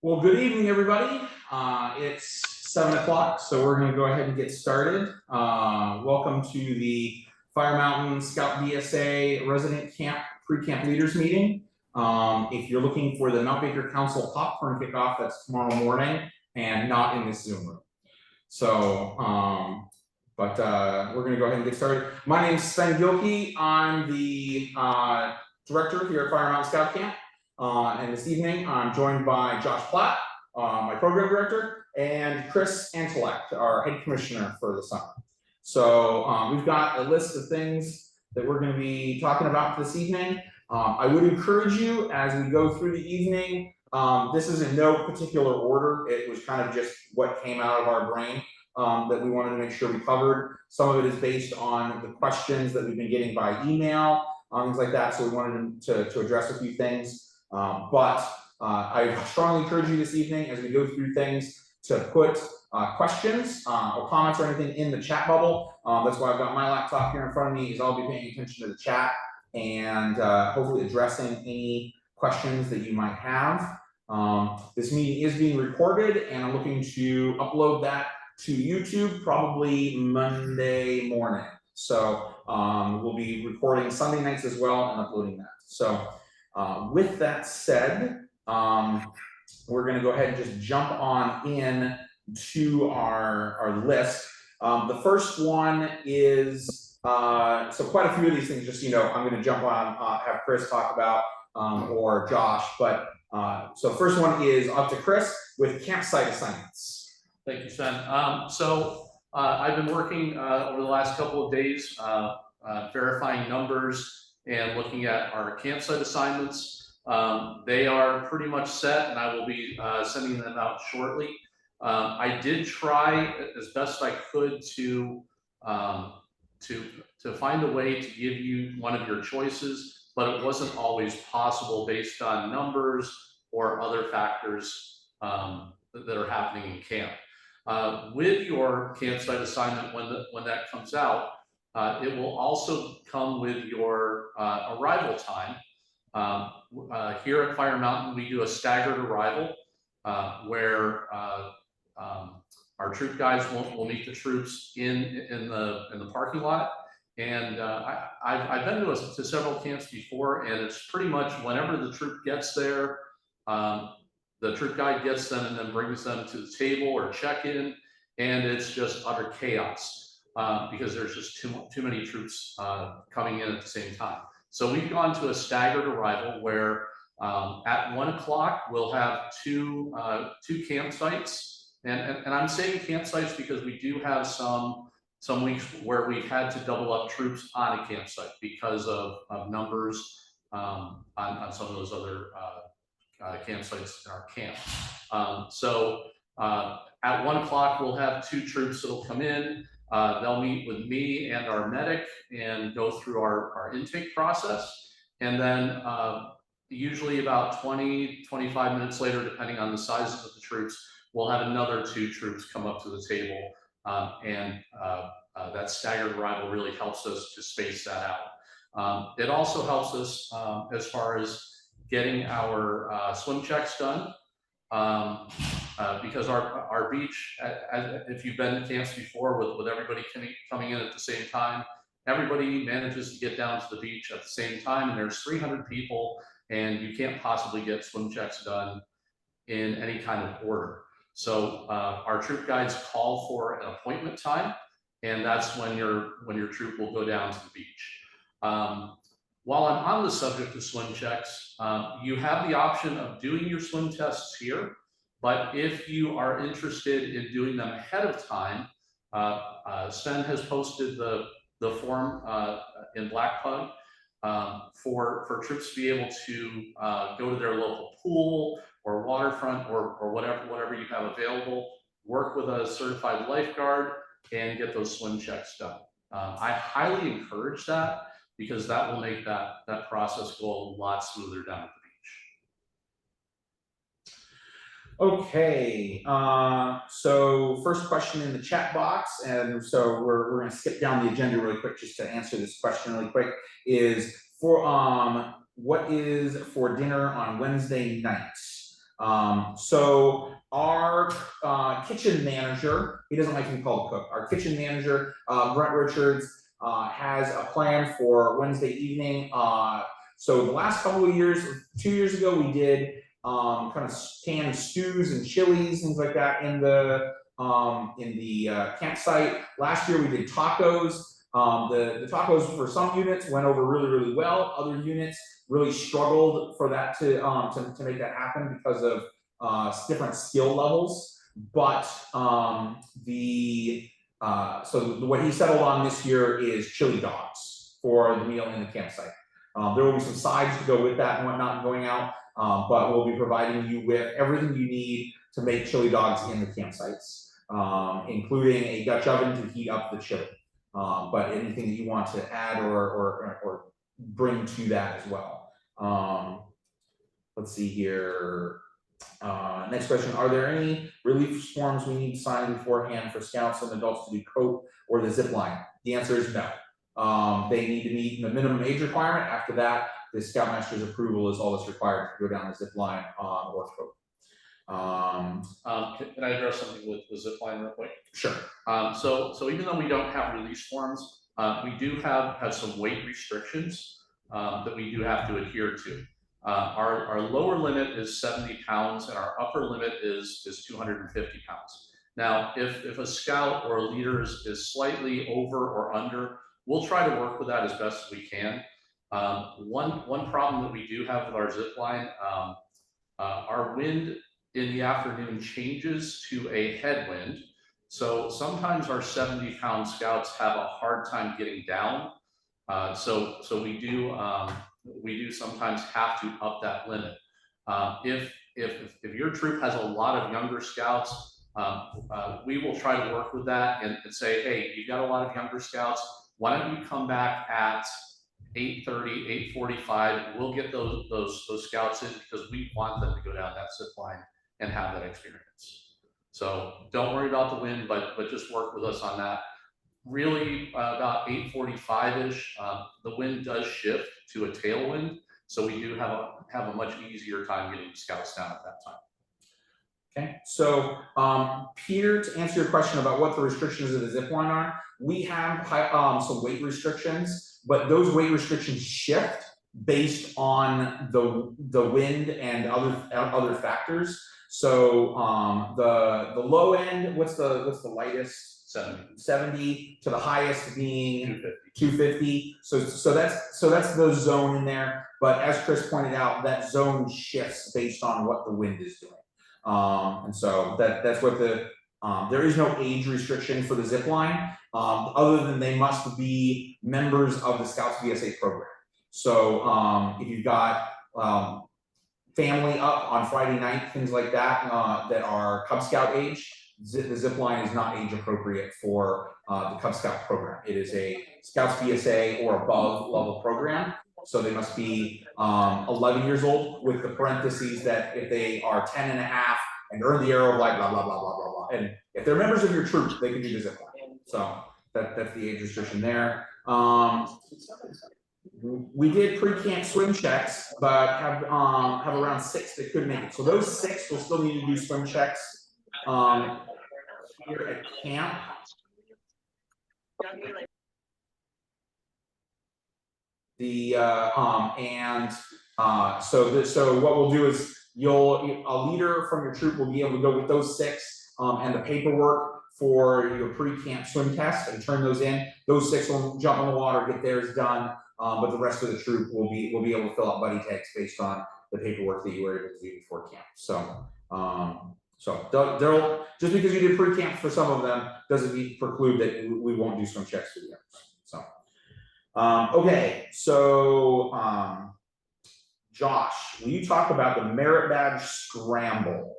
Well, good evening, everybody. It's 7 o'clock, so we're going to go ahead and get started. Welcome to the Fire Mountain Scout BSA Resident Camp Pre-Camp Leaders Meeting. If you're looking for the Mount Baker Council popcorn kickoff, that's tomorrow morning and not in this Zoom room. So, we're going to go ahead and get started. My name is Sven Gilkey. I'm the director here at Fire Mountain Scout Camp. And this evening, I'm joined by Josh Platt, my program director, and Chris Antelect, our head commissioner for the summer. So we've got a list of things that we're going to be talking about this evening. I would encourage you as we go through the evening, this is in no particular order. It was kind of just what came out of our brain that we wanted to make sure we covered. Some of it is based on the questions that we've been getting by email, things like that. So we wanted to address a few things. I strongly encourage you this evening as we go through things to put questions or comments or anything in the chat bubble. That's why I've got my laptop here in front of me, is I'll be paying attention to the chat and hopefully addressing any questions that you might have. This meeting is being recorded and I'm looking to upload that to YouTube probably Monday morning. So we'll be recording Sunday nights as well and uploading that. So with that said, we're going to go ahead and just jump on in to our list. The first one is, so quite a few of these things, just, I'm going to jump on, have Chris talk about, or Josh, but so first one is up to Chris with campsite assignments. Thank you, Sven. I've been working over the last couple of days, verifying numbers and looking at our campsite assignments. They are pretty much set and I will be sending them out shortly. I did try as best I could to find a way to give you one of your choices, but it wasn't always possible based on numbers or other factors that are happening in camp. With your campsite assignment, when that comes out, it will also come with your arrival time. Here at Fire Mountain, we do a staggered arrival where our troop guides will meet the troops in the parking lot. And I've been to several camps before, and it's pretty much whenever the troop gets there, the troop guide gets them and then brings them to the table or check-in, and it's just utter chaos. Because there's just too many troops coming in at the same time. So we've gone to a staggered arrival where at 1 o'clock we'll have two campsites, and I'm saying campsites because we do have some weeks where we've had to double up troops on a campsite because of numbers on some of those other campsites in our camp. At 1 o'clock we'll have 2 troops that'll come in. They'll meet with me and our medic and go through our intake process. And then usually about 20-25 minutes later, depending on the sizes of the troops, we'll have another 2 troops come up to the table. That staggered arrival really helps us to space that out. It also helps us as far as getting our swim checks done. Because our beach, if you've been to camps before with everybody coming in at the same time, everybody manages to get down to the beach at the same time, and there's 300 people, and you can't possibly get swim checks done in any kind of order. So our troop guides call for an appointment time, and that's when your troop will go down to the beach. While I'm on the subject of swim checks, you have the option of doing your swim tests here. But if you are interested in doing them ahead of time, Sven has posted the form in Blackpug for troops to be able to go to their local pool or waterfront or whatever you have available, work with a certified lifeguard, and get those swim checks done. I highly encourage that because that will make that process go a lot smoother down at the beach. Okay, so first question in the chat box, and so we're going to skip down the agenda really quick just to answer this question really quick, is for what is for dinner on Wednesday nights? So our kitchen manager, he doesn't like to be called a cook. Our kitchen manager, Brent Richards, has a plan for Wednesday evening. So the last couple of years, 2 years ago, we did kind of canned stews and chilies, things like that in the campsite. Last year we did tacos. The tacos for some units went over really, really well. Other units really struggled for that to make that happen because of different skill levels. But so what he settled on this year is chili dogs for the meal in the campsite. There will be some sides to go with that and whatnot going out, but we'll be providing you with everything you need to make chili dogs in the campsites, including a Dutch oven to heat up the chili. But anything that you want to add or bring to that as well. Let's see here. Next question, are there any relief forms we need to sign beforehand for scouts and adults to do COAT or the zip line? The answer is no. They need to meet the minimum age requirement. After that, the Scoutmaster's approval is all that's required to go down the zip line or COAT. Can I address something with the zip line real quick? Sure. So even though we don't have release forms, we do have some weight restrictions that we do have to adhere to. Our lower limit is 70 pounds and our upper limit is 250 pounds. Now, if a scout or a leader is slightly over or under, we'll try to work with that as best as we can. One problem that we do have with our zip line, our wind in the afternoon changes to a headwind. So sometimes our 70-pound scouts have a hard time getting down. So we do sometimes have to up that limit. If your troop has a lot of younger scouts, we will try to work with that and say, hey, you've got a lot of younger scouts. Why don't you come back at 8:30, 8:45? We'll get those scouts in because we want them to go down that zip line and have that experience. So don't worry about the wind, but just work with us on that. Really, about 8:45-ish, the wind does shift to a tailwind, so we do have a much easier time getting the scouts down at that time. Okay, so Peter, to answer your question about what the restrictions of the zip line are, we have some weight restrictions, but those weight restrictions shift based on the wind and other factors. So the low end, what's the lightest? 70 to the highest being 250. So that's the zone in there. But as Chris pointed out, that zone shifts based on what the wind is doing. And so that's what there is no age restriction for the zip line, other than they must be members of the Scouts VSA program. So if you've got family up on Friday night, things like that, that are Cub Scout age, the zip line is not age appropriate for the Cub Scout program. It is a Scouts VSA or above level program. So they must be 11 years old, with the parentheses that if they are 10 and a half and earn the Arrow of Light, blah, blah, blah, blah, blah, blah. And if they're members of your troop, they can do the zip line. So that's the age restriction there. We did pre-camp swim checks, but have around 6 that could make it. So those 6 will still need to do swim checks here at camp. So what we'll do is a leader from your troop will be able to go with those 6 and the paperwork for your pre-camp swim test and turn those in. Those 6 will jump in the water, get theirs done, but the rest of the troop will be able to fill out buddy tags based on the paperwork that you were able to do before camp. So they'll just because you did pre-camp for some of them doesn't preclude that we won't do swim checks for the others. So okay, so Josh, will you talk about the merit badge scramble?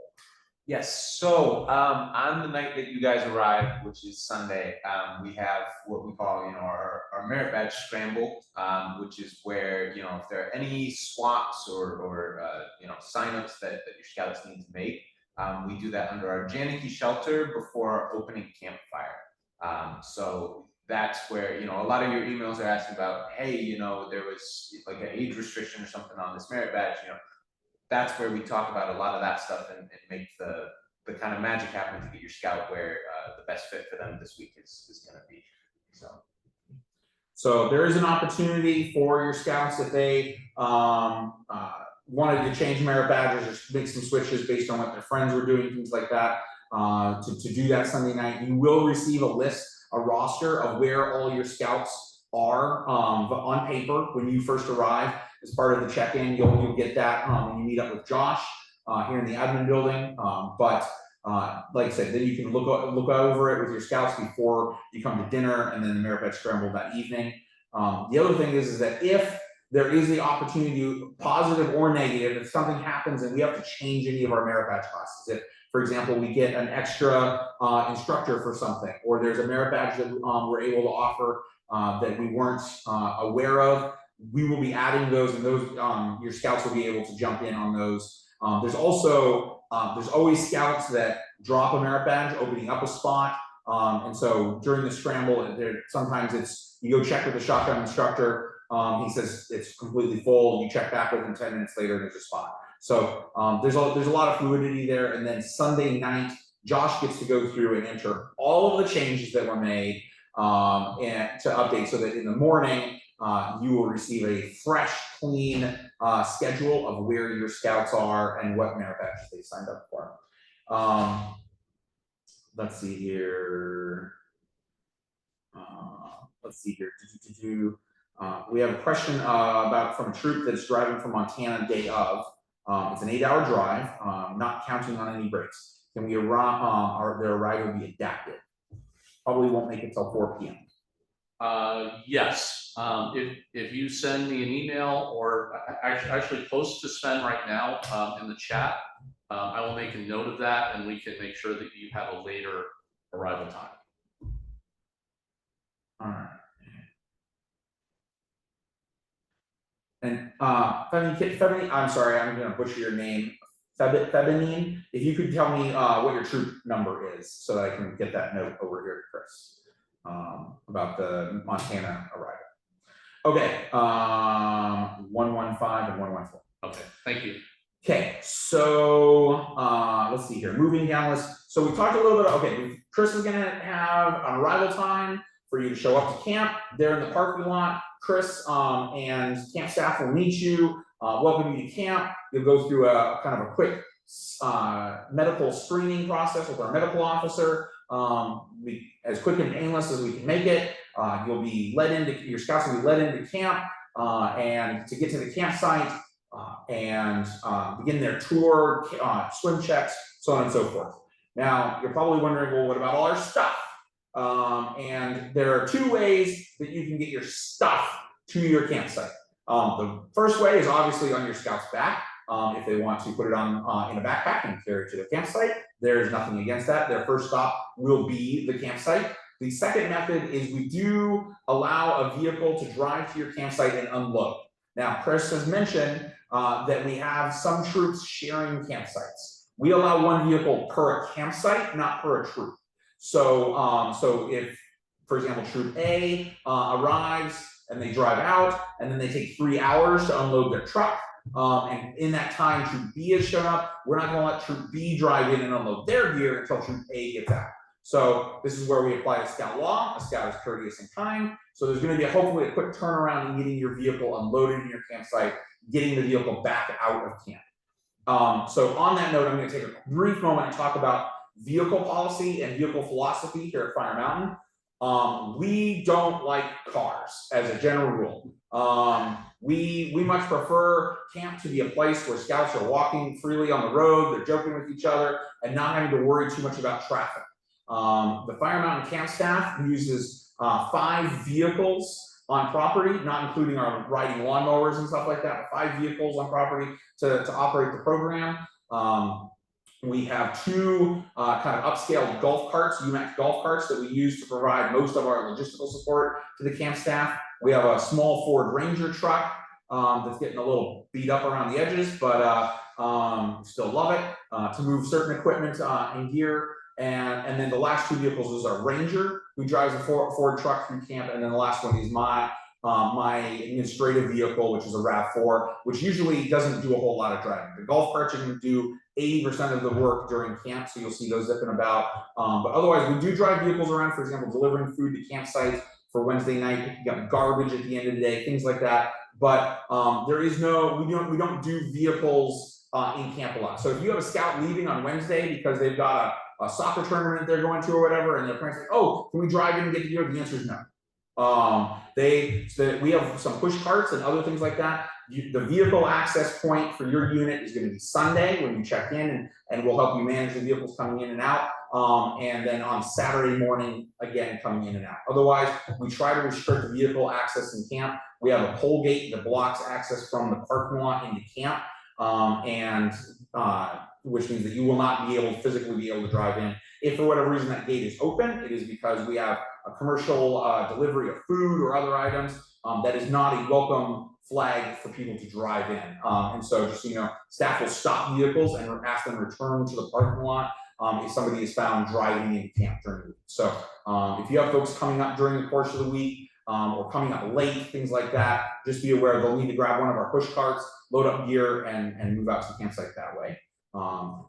Yes, so on the night that you guys arrive, which is Sunday, we have what we call, our merit badge scramble, which is where, if there are any swaps or signups that your scouts need to make, we do that under our Janicki shelter before our opening campfire. So that's where, a lot of your emails are asking about, hey, there was like an age restriction or something on this merit badge, that's where we talk about a lot of that stuff and make the kind of magic happen to get your scout where the best fit for them this week is going to be. So there is an opportunity for your scouts if they wanted to change merit badges or make some switches based on what their friends were doing, things like that, to do that Sunday night. You will receive a list, a roster of where all your scouts are on paper when you first arrive. As part of the check-in, you'll get that when you meet up with Josh here in the admin building. Like I said, then you can look over it with your scouts before you come to dinner and then the merit badge scramble that evening. The other thing is that if there is the opportunity, positive or negative, if something happens and we have to change any of our merit badge classes, if, for example, we get an extra instructor for something, or there's a merit badge that we're able to offer that we weren't aware of, we will be adding those, and those your scouts will be able to jump in on those. There's always scouts that drop a merit badge, opening up a spot, and so during the scramble, sometimes it's you go check with the shotgun instructor. He says it's completely full. You check back with him 10 minutes later, and there's a spot. So there's a lot of fluidity there. And then Sunday night, Josh gets to go through and enter all of the changes that were made and to update, so that in the morning you will receive a fresh, clean schedule of where your scouts are and what merit badges they signed up for. Let's see here. We have a question from a troop that's driving from Montana day of. It's an 8-hour drive, not counting on any breaks. Can we arrive? Their ride will be adapted. Probably won't make it till 4 p.m. Yes. If you send me an email or actually post to Sven right now in the chat, I will make a note of that, and we can make sure that you have a later arrival time. All right. And Febinine, I'm sorry, I'm going to butcher your name. Febinine, if you could tell me what your troop number is, so that I can get that note over here to Chris about the Montana arrival. Okay, 115 and 114. Okay, thank you. Okay, so let's see here. Moving down list. So we talked a little bit. Okay, Chris is going to have an arrival time for you to show up to camp. There in the parking lot, Chris and camp staff will meet you, welcome you to camp. You'll go through a kind of a quick medical screening process with our medical officer. As quick and painless as we can make it. You'll be led into, your scouts will be led into camp and to get to the campsite and begin their tour, swim checks, so on and so forth. Now, you're probably wondering, well, what about all our stuff? And there are 2 ways that you can get your stuff to your campsite. The first way is obviously on your scout's back. If they want to put it on in a backpack and carry it to the campsite, there's nothing against that. Their first stop will be the campsite. The second method is we do allow a vehicle to drive to your campsite and unload. Now, Chris has mentioned that we have some troops sharing campsites. We allow 1 vehicle per campsite, not per a troop. So, so if, for example, Troop A arrives and they drive out, and then they take 3 hours to unload their truck, and in that time, Troop B has shown up, we're not going to let Troop B drive in and unload their gear until Troop A gets out. So this is where we apply a scout law. A scout is courteous and kind. So there's going to be hopefully a quick turnaround in getting your vehicle unloaded in your campsite, getting the vehicle back out of camp. So on that note, I'm going to take a brief moment and talk about vehicle policy and vehicle philosophy here at Fire Mountain. We don't like cars as a general rule. We much prefer camp to be a place where scouts are walking freely on the road, they're joking with each other, and not having to worry too much about traffic. The Fire Mountain camp staff uses 5 vehicles on property, not including our riding lawnmowers and stuff like that, but 5 vehicles on property to operate the program. We have 2 kind of upscaled golf carts, UMAX golf carts, that we use to provide most of our logistical support to the camp staff. We have a small Ford Ranger truck that's getting a little beat up around the edges, but still love it, to move certain equipment and gear. And then the last 2 vehicles is our Ranger, who drives a Ford truck through camp, and then the last one is my my administrative vehicle, which is a RAV4, which usually doesn't do a whole lot of driving. The golf carts are going to do 80% of the work during camp, so you'll see those zipping about. But otherwise, we do drive vehicles around, for example, delivering food to campsites for Wednesday night, picking up garbage at the end of the day, things like that. But there is no, we don't do vehicles in camp a lot. So if you have a scout leaving on Wednesday because they've got a soccer tournament they're going to or whatever, and their parents say, oh, can we drive in and get to here? The answer is no. We have some push carts and other things like that. The vehicle access point for your unit is going to be Sunday when you check in, and we'll help you manage the vehicles coming in and out. And then on Saturday morning, again, coming in and out. Otherwise, we try to restrict vehicle access in camp. We have a pole gate that blocks access from the parking lot into camp, which means that you will not be able to physically be able to drive in. If for whatever reason that gate is open, it is because we have a commercial delivery of food or other items that is not a welcome flag for people to drive in. And so just so you know, staff will stop vehicles and ask them to return to the parking lot if somebody is found driving in camp during the week. So if you have folks coming up during the course of the week or coming up late, things like that, just be aware they'll need to grab one of our push carts, load up gear, and move out to the campsite that way.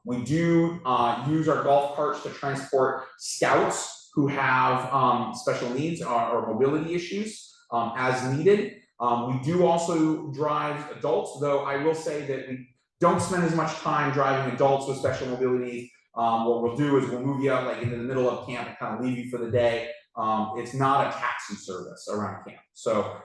We do use our golf carts to transport scouts who have special needs or mobility issues as needed. We do also drive adults, though I will say that we don't spend as much time driving adults with special mobility needs. What we'll do is we'll move you out like into the middle of camp and kind of leave you for the day. It's not a taxi service around camp. So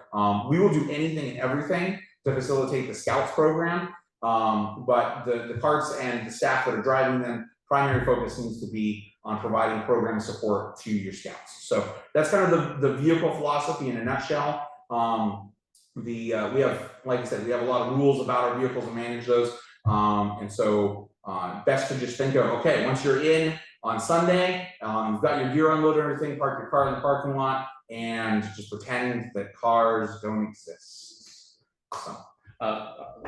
we will do anything and everything to facilitate the Scouts program. But the carts and the staff that are driving them, primary focus needs to be on providing program support to your scouts. So that's kind of the vehicle philosophy in a nutshell. We have, like I said, we have a lot of rules about our vehicles and manage those. And so best to just think of, okay, once you're in on Sunday, you've got your gear unloaded and everything, park your car in the parking lot, and just pretend that cars don't exist. So.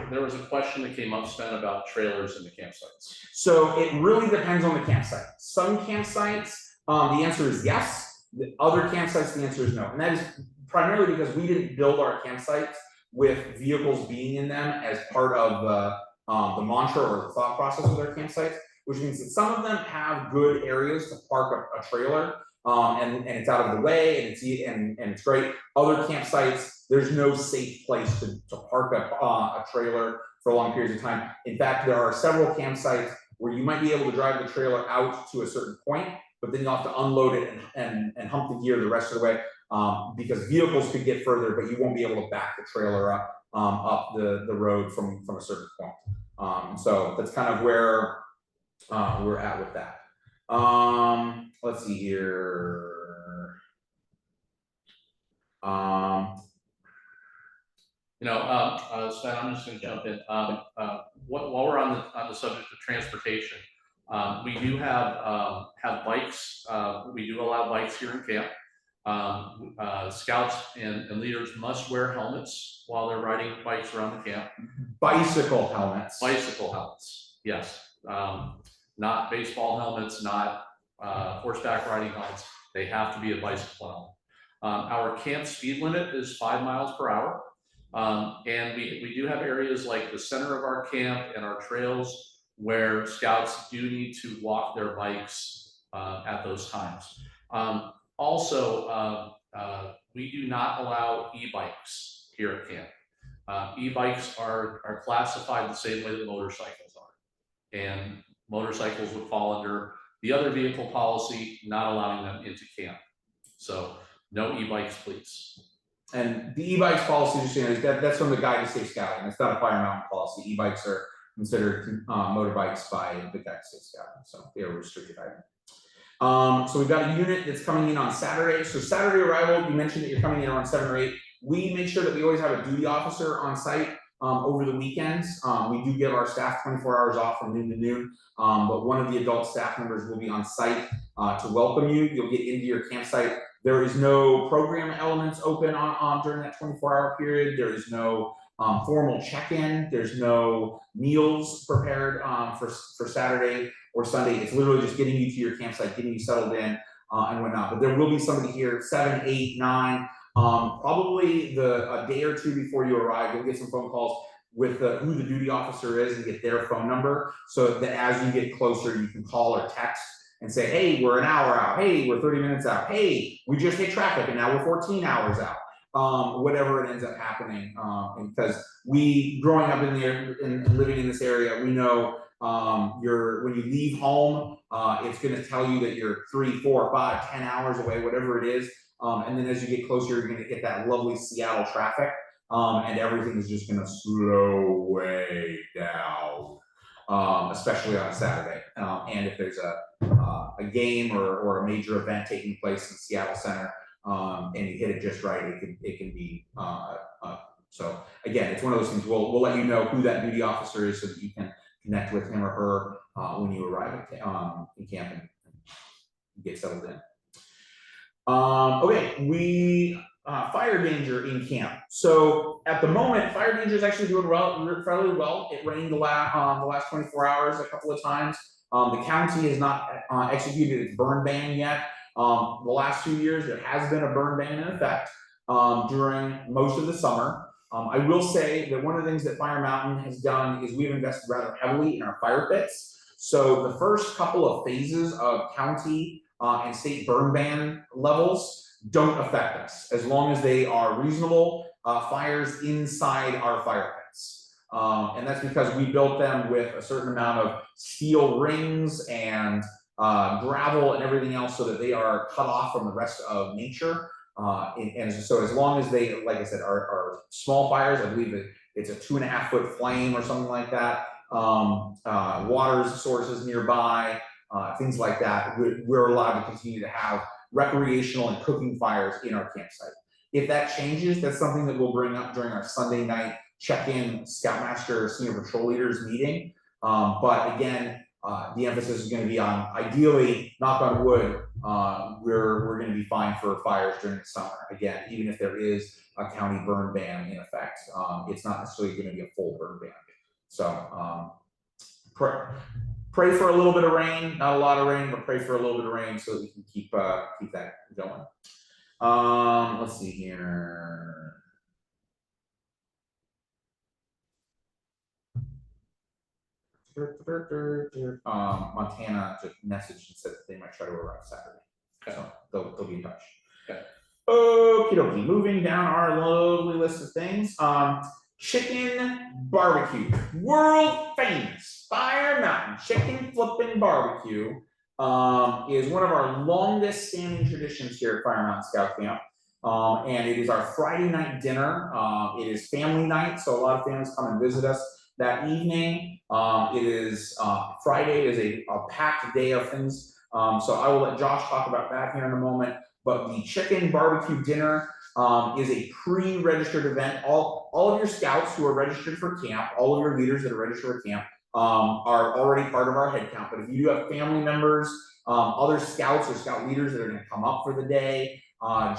There was a question that came up, Sven, about trailers in the campsites. So it really depends on the campsite. Some campsites, the answer is yes. The other campsites, the answer is no. And that is primarily because we didn't build our campsites with vehicles being in them as part of the mantra or the thought process of their campsites, which means that some of them have good areas to park a trailer, and it's out of the way and it's great. Other campsites, there's no safe place to park a trailer for long periods of time. In fact, there are several campsites where you might be able to drive the trailer out to a certain point, but then you'll have to unload it and hump the gear the rest of the way, because vehicles could get further, but you won't be able to back the trailer up the road from a certain point. So that's kind of where we're at with that. Let's see here. Sven, I'm just going to jump in. While we're on the subject of transportation, we do have bikes. We do allow bikes here in camp. Scouts and leaders must wear helmets while they're riding bikes around the camp. Bicycle helmets. Bicycle helmets, yes. Not baseball helmets, not horseback riding helmets. They have to be a bicycle helmet. Our camp speed limit is 5 miles per hour. And we do have areas like the center of our camp and our trails where scouts do need to walk their bikes at those times. Also, we do not allow e-bikes here at camp. E-bikes are classified the same way that motorcycles are. And motorcycles would fall under the other vehicle policy, not allowing them into camp. So no e-bikes, please. And the e-bikes policy, just so you know, that's from the Guide to Safe Scouting. It's not a Fire Mountain policy. E-bikes are considered motorbikes by the Guide to Safe Scouting, so they are restricted item. So we've got a unit that's coming in on Saturday. So Saturday arrival, you mentioned that you're coming in around 7 or 8. We make sure that we always have a duty officer on site over the weekends. We do give our staff 24 hours off from noon to noon, but one of the adult staff members will be on site to welcome you. You'll get into your campsite. There is no program elements open during that 24-hour period. There is no formal check-in. There's no meals prepared for Saturday or Sunday. It's literally just getting you to your campsite, getting you settled in and whatnot. But there will be somebody here 7, 8, 9 Probably a day or two before you arrive, you'll get some phone calls with who the duty officer is and get their phone number, so that as you get closer, you can call or text and say, hey, we're an hour out. Hey, we're 30 minutes out. Hey, we just hit traffic and now we're 14 hours out. Whatever it ends up happening, because growing up in there and living in this area, we know when you leave home, it's going to tell you that you're 3, 4, 5, 10 hours away, whatever it is. And then as you get closer, you're going to hit that lovely Seattle traffic, and everything is just going to slow way down, especially on a Saturday. And if there's a game or a major event taking place in Seattle Center, and you hit it just right, it can be so again, it's one of those things. We'll let you know who that duty officer is so that you can connect with him or her when you arrive in camp and get settled in. Okay, fire danger in camp. So at the moment, fire danger is actually doing fairly well. It rained the last 24 hours a couple of times. The county has not executed its burn ban yet. The last 2 years, there has been a burn ban in effect during most of the summer. I will say that one of the things that Fire Mountain has done is we've invested rather heavily in our fire pits. So the first couple of phases of county and state burn ban levels don't affect us as long as they are reasonable fires inside our fire pits. And that's because we built them with a certain amount of steel rings and gravel and everything else so that they are cut off from the rest of nature. And so as long as they, like I said, are small fires, I believe that it's a 2.5-foot flame or something like that, water sources nearby, things like that, we're allowed to continue to have recreational and cooking fires in our campsite. If that changes, that's something that we'll bring up during our Sunday night check-in Scoutmaster Senior Patrol Leaders meeting. But again, the emphasis is going to be on, ideally, knock on wood, we're going to be fine for fires during the summer. Again, even if there is a county burn ban in effect, it's not necessarily going to be a full burn ban. So pray for a little bit of rain, not a lot of rain, but pray for a little bit of rain so that we can keep that going. Let's see here. Montana just messaged and said that they might try to arrive Saturday. Okay. So they'll be in touch. Okay. Okie dokie, moving down our lovely list of things. Chicken barbecue, world famous Fire Mountain chicken flipping barbecue is one of our longest standing traditions here at Fire Mountain Scout Camp. And it is our Friday night dinner. It is family night, so a lot of families come and visit us that evening. It is Friday is a packed day of things. So I will let Josh talk about that here in a moment. But the chicken barbecue dinner is a pre-registered event. All of your scouts who are registered for camp, all of your leaders that are registered for camp are already part of our head count. But if you do have family members, other scouts or scout leaders that are going to come up for the day,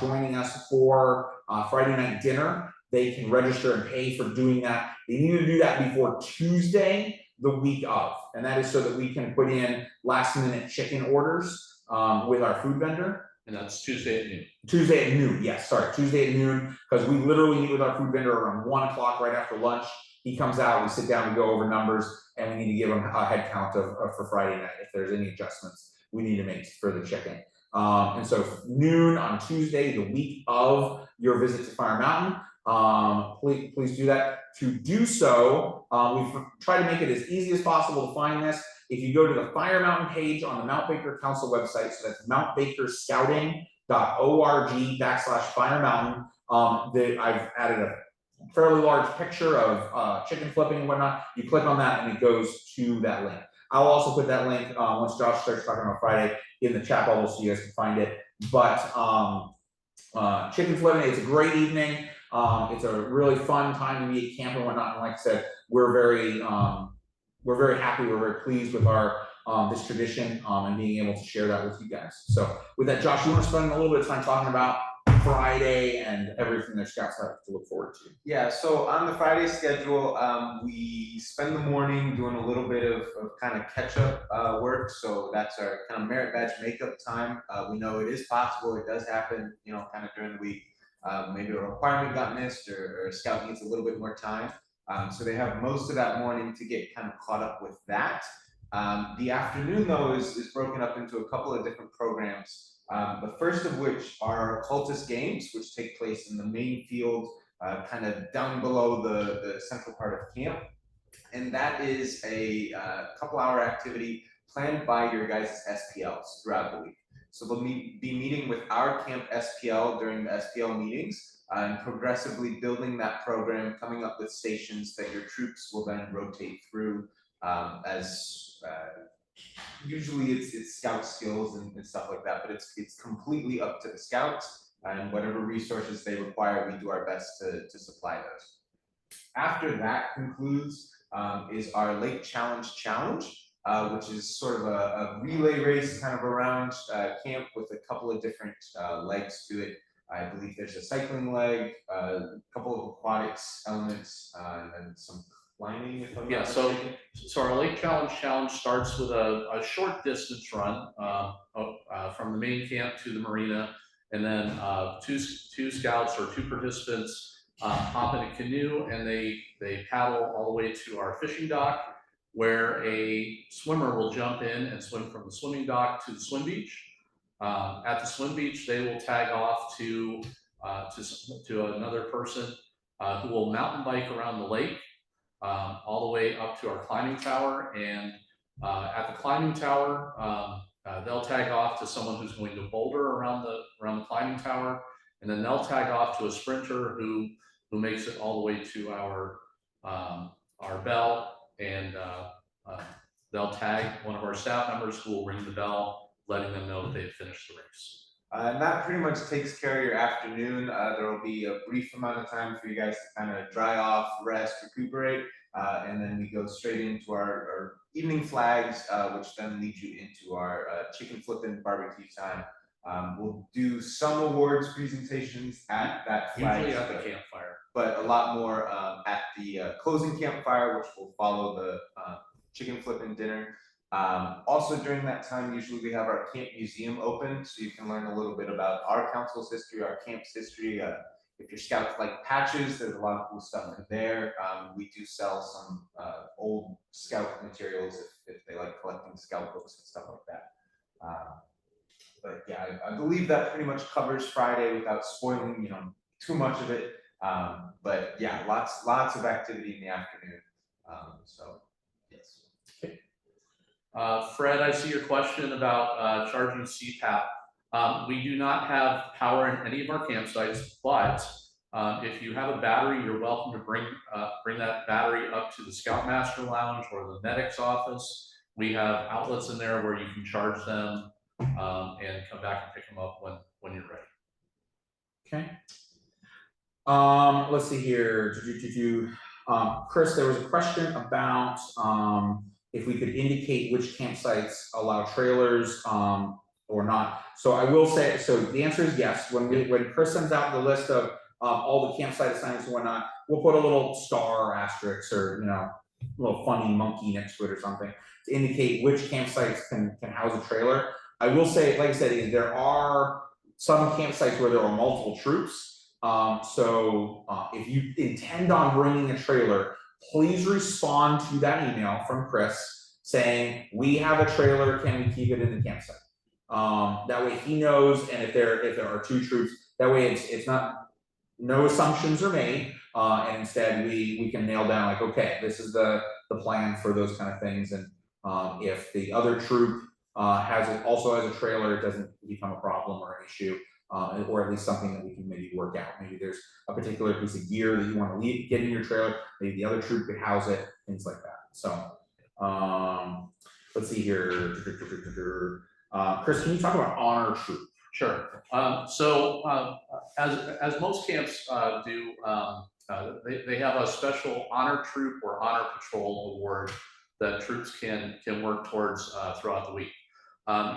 joining us for Friday night dinner, they can register and pay for doing that. They need to do that before Tuesday, the week of, and that is so that we can put in last minute chicken orders with our food vendor. And that's Tuesday at noon. Tuesday at noon, yes, sorry, Tuesday at noon, because we literally meet with our food vendor around 1 o'clock right after lunch. He comes out, we sit down, we go over numbers, and we need to give him a head count for Friday night. If there's any adjustments we need to make for the chicken. And so noon on Tuesday, the week of your visit to Fire Mountain, please do that. To do so, we've tried to make it as easy as possible to find this. If you go to the Fire Mountain page on the Mount Baker Council website, so that's mountbakerscouting.org/Fire Mountain, I've added a fairly large picture of chicken flipping and whatnot. You click on that and it goes to that link. I'll also put that link once Josh starts talking about Friday in the chat bubble so you guys can find it. But chicken flipping, it's a great evening. It's a really fun time to be at camp and whatnot. And like I said, we're very happy, we're very pleased with our this tradition and being able to share that with you guys. So with that, Josh, you want to spend a little bit of time talking about Friday and everything that scouts have to look forward to? Yeah, so on the Friday schedule, we spend the morning doing a little bit of kind of catch-up work. So that's our kind of merit badge makeup time. We know it is possible, it does happen, you know, kind of during the week. maybe a requirement got missed or a scout needs a little bit more time. So they have most of that morning to get kind of caught up with that. The afternoon though is broken up into a couple of different programs. The first of which are occultist games, which take place in the main field, kind of down below the central part of camp. And that is a couple-hour activity planned by your guys' SPLs throughout the week. So they'll be meeting with our camp SPL during the SPL meetings and progressively building that program, coming up with stations that your troops will then rotate through as usually it's scout skills and stuff like that, but it's completely up to the scouts, and whatever resources they require, we do our best to supply those. After that concludes is our Lake Challenge, which is sort of a relay race kind of around camp with a couple of different legs to it. I believe there's a cycling leg, a couple of aquatics elements, and then some climbing, if I'm not mistaken. So our Lake Challenge starts with a short distance run from the main camp to the marina, and then two scouts or two participants hop in a canoe and they paddle all the way to our fishing dock, where a swimmer will jump in and swim from the swimming dock to the swim beach. At the swim beach, they will tag off to another person who will mountain bike around the lake all the way up to our climbing tower. And at the climbing tower, they'll tag off to someone who's going to boulder around the climbing tower, and then they'll tag off to a sprinter who makes it all the way to our bell, and they'll tag one of our staff members who will ring the bell, letting them know that they've finished the race. And that pretty much takes care of your afternoon. There will be a brief amount of time for you guys to kind of dry off, rest, recuperate, and then we go straight into our evening flags, which then lead you into our chicken flipping barbecue time. We'll do some awards presentations at that flag. Usually at the campfire. But a lot more at the closing campfire, which will follow the chicken flipping dinner. Also during that time, usually we have our camp museum open, so you can learn a little bit about our council's history, our camp's history. If your scouts like patches, there's a lot of cool stuff in there. We do sell some old scout materials if they like collecting scout books and stuff like that. But yeah, I believe that pretty much covers Friday without spoiling, too much of it. But yeah, lots of activity in the afternoon. So yes. Okay. Fred, I see your question about charging CPAP. We do not have power in any of our campsites, but if you have a battery, you're welcome to bring that battery up to the Scoutmaster Lounge or the medic's office. We have outlets in there where you can charge them and come back and pick them up when you're ready. Okay. Let's see here. Chris, there was a question about if we could indicate which campsites allow trailers or not. So I will say, so the answer is yes. When Chris sends out the list of all the campsite assignments and whatnot, we'll put a little star or asterisk or a little funny monkey next to it or something to indicate which campsites can house a trailer. I will say, like I said, there are some campsites where there are multiple troops. So if you intend on bringing a trailer, please respond to that email from Chris saying, we have a trailer, can we keep it in the campsite? That way he knows, and if there are two troops, that way it's not, no assumptions are made, and instead we can nail down like, okay, this is the plan for those kind of things. And if the other troop also has a trailer, it doesn't become a problem or an issue. Or at least something that we can maybe work out. Maybe there's a particular piece of gear that you want to get in your trailer. Maybe the other troop could house it, things like that. So let's see here. Chris, can you talk about honor troop? Sure. As most camps do, they have a special honor troop or honor patrol award that troops can work towards throughout the week.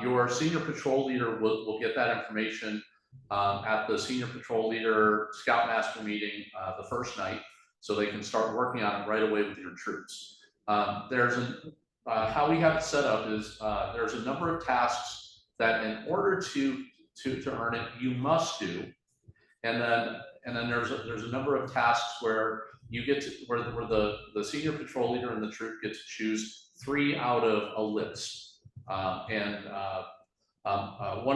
Your senior patrol leader will get that information at the senior patrol leader Scoutmaster meeting the first night, so they can start working on it right away with your troops. How we have it set up is there's a number of tasks that in order to earn it, you must do. and then there's a number of tasks where you get to where the senior patrol leader and the troop get to choose 3 out of a list. One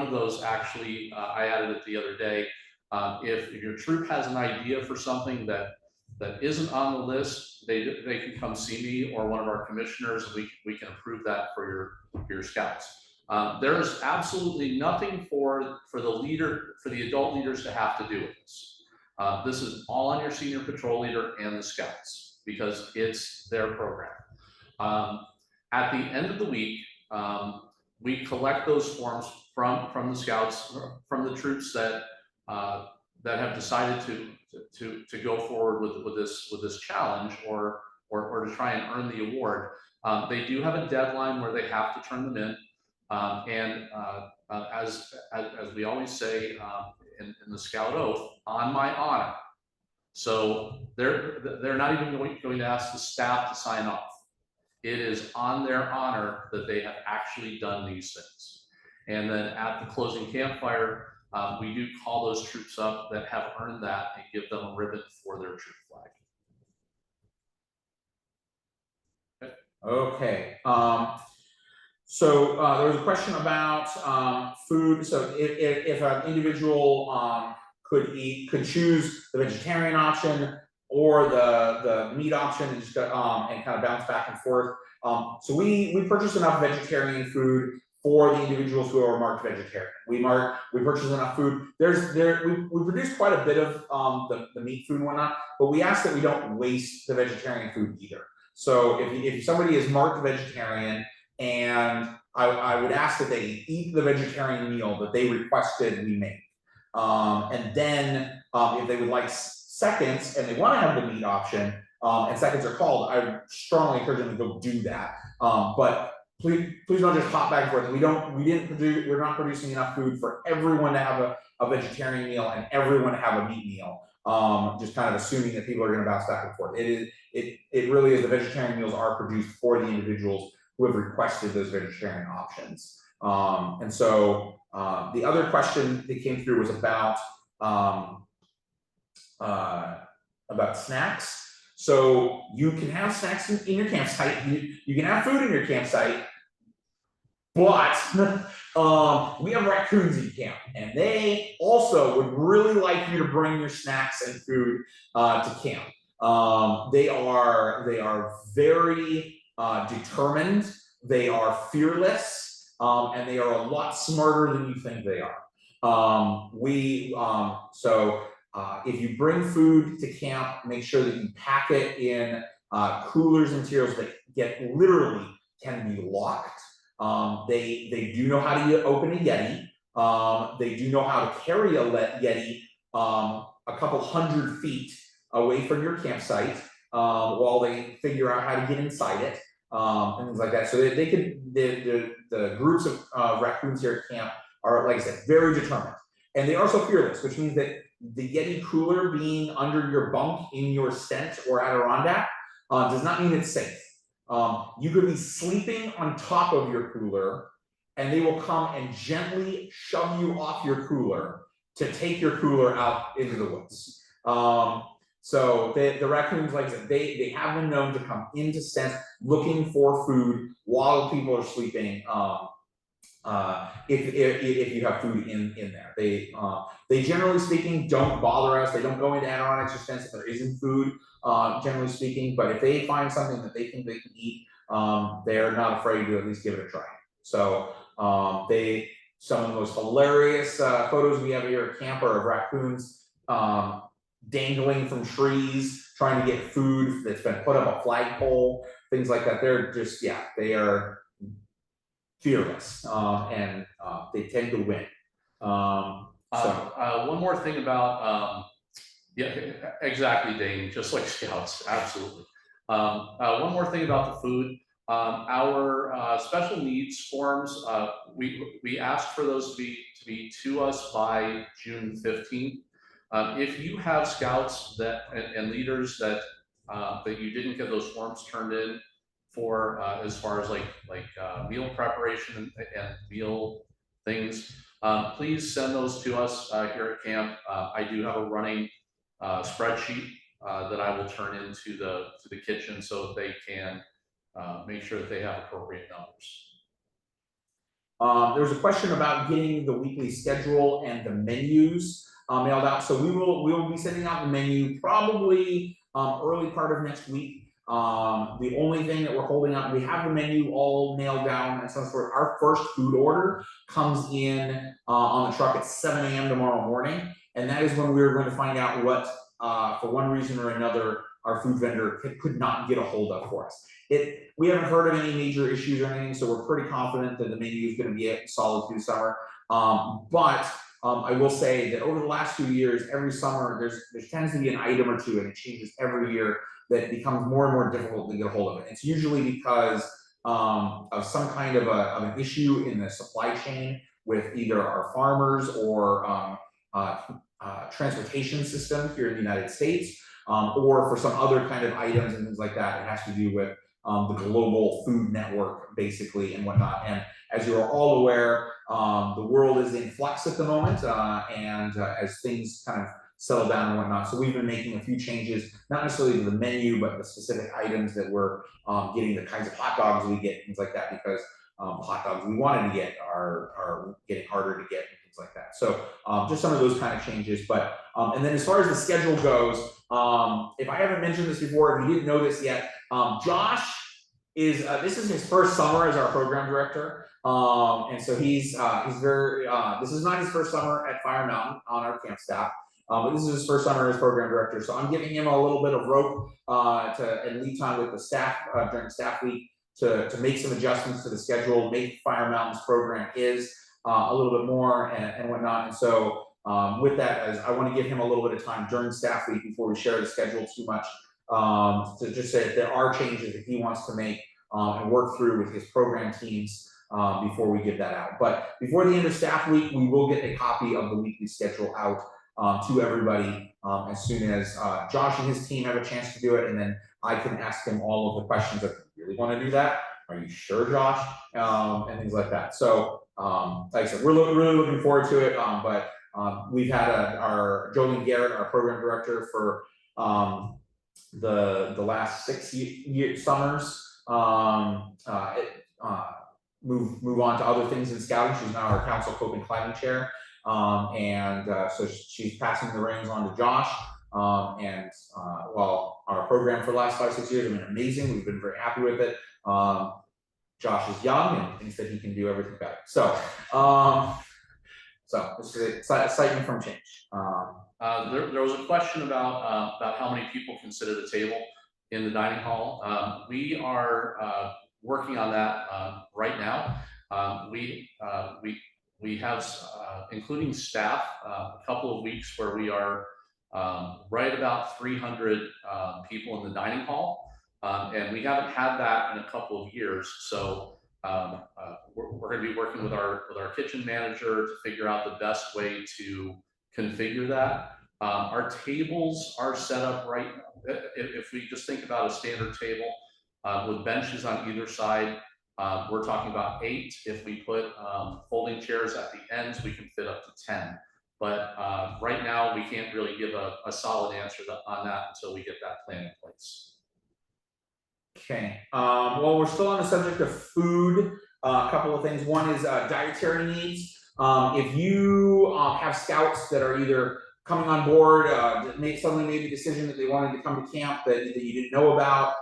of those actually, I added it the other day. If your troop has an idea for something that isn't on the list, they can come see me or one of our commissioners, and we can approve that for your scouts. There is absolutely nothing for the adult leaders to have to do with this. This is all on your senior patrol leader and the scouts because it's their program. At the end of the week, we collect those forms from the scouts, from the troops that have decided to go forward with this challenge or to try and earn the award. They do have a deadline where they have to turn them in, as we always say in the Scout Oath, on my honor. So they're not even going to ask the staff to sign off. It is on their honor that they have actually done these things. And then at the closing campfire, we do call those troops up that have earned that and give them a ribbon for their troop flag. Okay. So there was a question about food. So if an individual could choose the vegetarian option or the meat option and just and kind of bounce back and forth. So we purchased enough vegetarian food for the individuals who are marked vegetarian. We purchased enough food. We produce quite a bit of the meat food and whatnot, but we ask that we don't waste the vegetarian food either. So if somebody is marked vegetarian, and I would ask that they eat the vegetarian meal that they requested we make. And then if they would like seconds and they want to have the meat option, and seconds are called, I strongly encourage them to go do that. But please don't just hop back and forth. We're not producing enough food for everyone to have a vegetarian meal and everyone to have a meat meal. Just kind of assuming that people are going to bounce back and forth. It really is, the vegetarian meals are produced for the individuals who have requested those vegetarian options. And so the other question that came through was about snacks. So you can have snacks in your campsite. You can have food in your campsite, but we have raccoons in camp, and they also would really like you to bring your snacks and food to camp. They are very determined, they are fearless, and they are a lot smarter than you think they are. If you bring food to camp, make sure that you pack it in coolers and materials that literally can be locked. They do know how to open a Yeti. They do know how to carry a Yeti a couple 100 feet away from your campsite while they figure out how to get inside it, and things like that. So the groups of raccoons here at camp are, like I said, very determined. And they are so fearless, which means that the Yeti cooler being under your bunk in your tent or Adirondack does not mean it's safe. You could be sleeping on top of your cooler, and they will come and gently shove you off your cooler to take your cooler out into the woods. So the raccoons, like I said, they have been known to come into tents looking for food while people are sleeping. If you have food in there, they generally speaking don't bother us. They don't go into Adirondacks or tents if there isn't food, generally speaking. But if they find something that they think they can eat, they're not afraid to at least give it a try. So some of the most hilarious photos we have here at camp are of raccoons dangling from trees, trying to get food that's been put up a flagpole, things like that. They're just, they are fearless, and they tend to win. One more thing about, exactly, Dane, just like Scouts, absolutely. One more thing about the food. Our special needs forms, we asked for those to be to us by June 15th. If you have scouts and leaders that you didn't get those forms turned in for, as far as like meal preparation and meal things, Please send those to us here at camp. I do have a running spreadsheet that I will turn into the kitchen so that they can make sure that they have appropriate numbers. There was a question about getting the weekly schedule and the menus mailed out. So we will be sending out the menu probably early part of next week. The only thing that we're holding up, we have the menu all nailed down and some sort. Our first food order comes in on the truck at 7 a.m. tomorrow morning, and that is when we're going to find out what, for one reason or another, our food vendor could not get a hold of for us. We haven't heard of any major issues or anything, so we're pretty confident that the menu is going to be solid through summer. But I will say that over the last few years, every summer there tends to be an item or two, and it changes every year, that becomes more and more difficult to get a hold of it. It's usually because of some kind of an issue in the supply chain with either our farmers or transportation system here in the United States, or for some other kind of items and things like that. It has to do with the global food network, basically, and whatnot. And as you are all aware, the world is in flux at the moment, and as things kind of settle down and whatnot. So we've been making a few changes, not necessarily to the menu, but the specific items that we're getting, the kinds of hot dogs we get, things like that, because hot dogs we wanted to get are getting harder to get, and things like that. So just some of those kind of changes. But and then as far as the schedule goes, if I haven't mentioned this before, if you didn't know this yet, Josh is this is his first summer as our program director, and so he's very this is not his first summer at Fire Mountain on our camp staff, but this is his first summer as program director. So I'm giving him a little bit of rope and lead time with the staff during staff week to make some adjustments to the schedule, make Fire Mountain's program a little bit more and whatnot. And so with that, as I want to give him a little bit of time during staff week before we share the schedule too much, to just say if there are changes that he wants to make and work through with his program teams before we give that out. But before the end of staff week, we will get a copy of the weekly schedule out to everybody as soon as Josh and his team have a chance to do it, and then I can ask him all of the questions of, you really want to do that? Are you sure, Josh? And things like that. So like I said, we're really looking forward to it. But we've had our Jolene Garrett, our program director for the last 6 summers, move on to other things in scouting. She's now our council Cope and Climbing chair. So she's passing the reins on to Josh. Well, our program for the last 5-6 years has been amazing. We've been very happy with it. Josh is young and thinks that he can do everything better. So this is excitement from change. There was a question about how many people can sit at a table in the dining hall. We are working on that right now. We have, including staff, a couple of weeks where we are right about 300 people in the dining hall. And we haven't had that in a couple of years. So we're going to be working with our kitchen manager to figure out the best way to configure that. Our tables are set up right. If we just think about a standard table with benches on either side, we're talking about 8. If we put folding chairs at the ends, we can fit up to 10. But right now, we can't really give a solid answer on that until we get that plan in place. Okay. Well, we're still on the subject of food. A couple of things. One is dietary needs. If you have scouts that are either coming on board, suddenly made the decision that they wanted to come to camp that you didn't know about,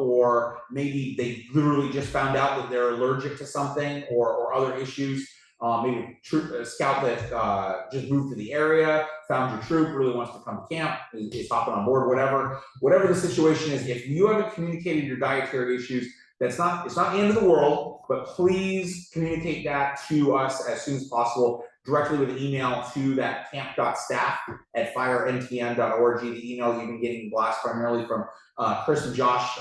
or maybe they literally just found out that they're allergic to something or other issues. Maybe a scout that just moved to the area, found your troop, really wants to come to camp, is hopping on board, whatever the situation is. If you haven't communicated your dietary issues, it's not the end of the world, but please communicate that to us as soon as possible, directly with an email to that camp.staff@firentn.org. The email you've been getting blast primarily from Chris and Josh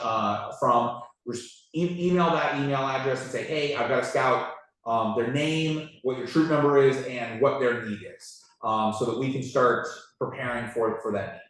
email that email address and say, hey, I've got a scout, their name, what your troop number is, and what their need is, so that we can start preparing for that need.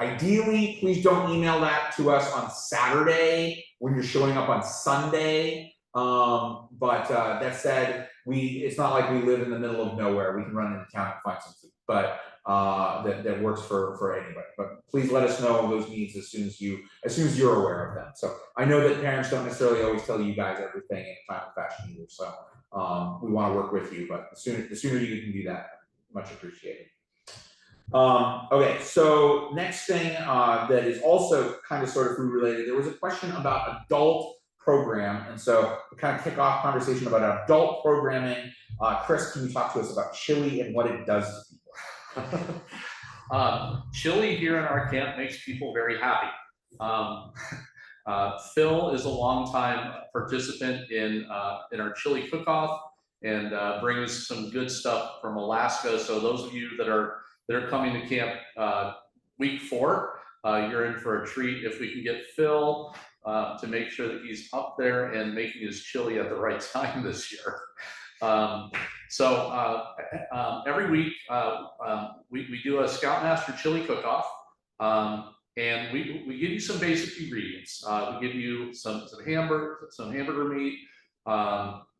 Ideally, please don't email that to us on Saturday when you're showing up on Sunday. But that said, it's not like we live in the middle of nowhere. We can run into town and find some food, but that works for anybody. But please let us know those needs as soon as you're aware of them. So I know that parents don't necessarily always tell you guys everything in a timely fashion either. So we want to work with you, but the sooner you can do that, much appreciated. Okay, so next thing that is also kind of sort of food related, there was a question about adult program, and so to kind of kick off conversation about adult programming, Chris, can you talk to us about chili and what it does to people? Chili here in our camp makes people very happy. Phil is a longtime participant in our chili cook-off and brings some good stuff from Alaska. So those of you that are coming to camp week 4, you're in for a treat if we can get Phil to make sure that he's up there and making his chili at the right time this year. Every week we do a Scoutmaster chili cook-off, and we give you some basic ingredients. We give you some hamburger meat,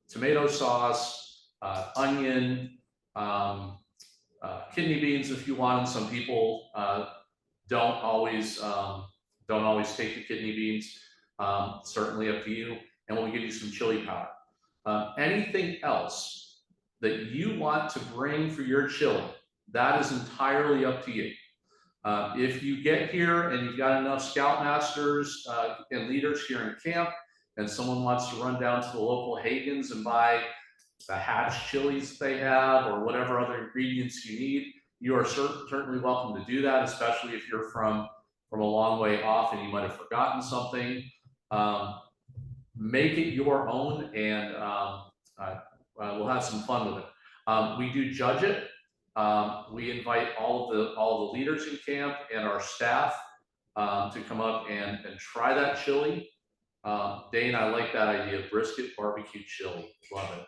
tomato sauce, onion, kidney beans if you want them. Some people don't always take the kidney beans. Certainly up to you. And we'll give you some chili powder. Anything else that you want to bring for your chili, that is entirely up to you. If you get here and you've got enough Scoutmasters and leaders here in camp, and someone wants to run down to the local Hagen's and buy the hatch chilies they have or whatever other ingredients you need, you are certainly welcome to do that, especially if you're from a long way off and you might have forgotten something. Make it your own, and we'll have some fun with it. We do judge it. We invite all of the leaders in camp and our staff to come up and try that chili. Dane, I like that idea of brisket barbecue chili. Love it.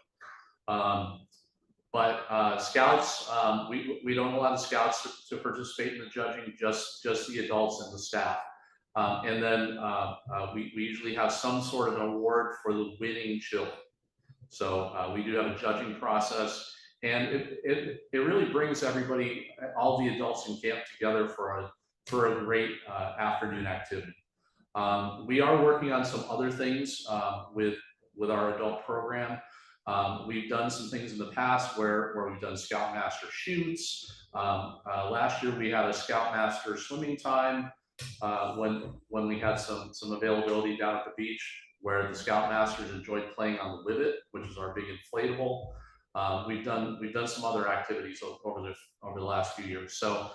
But scouts, we don't allow the scouts to participate in the judging, just the adults and the staff. And then we usually have some sort of an award for the winning chili. So we do have a judging process, and it really brings everybody, all the adults in camp together for a great afternoon activity. We are working on some other things with our adult program. We've done some things in the past where we've done Scoutmaster shoots. Last year we had a Scoutmaster swimming time when we had some availability down at the beach, where the Scoutmasters enjoyed playing on the Libbit, which is our big inflatable. We've done some other activities over the last few years. So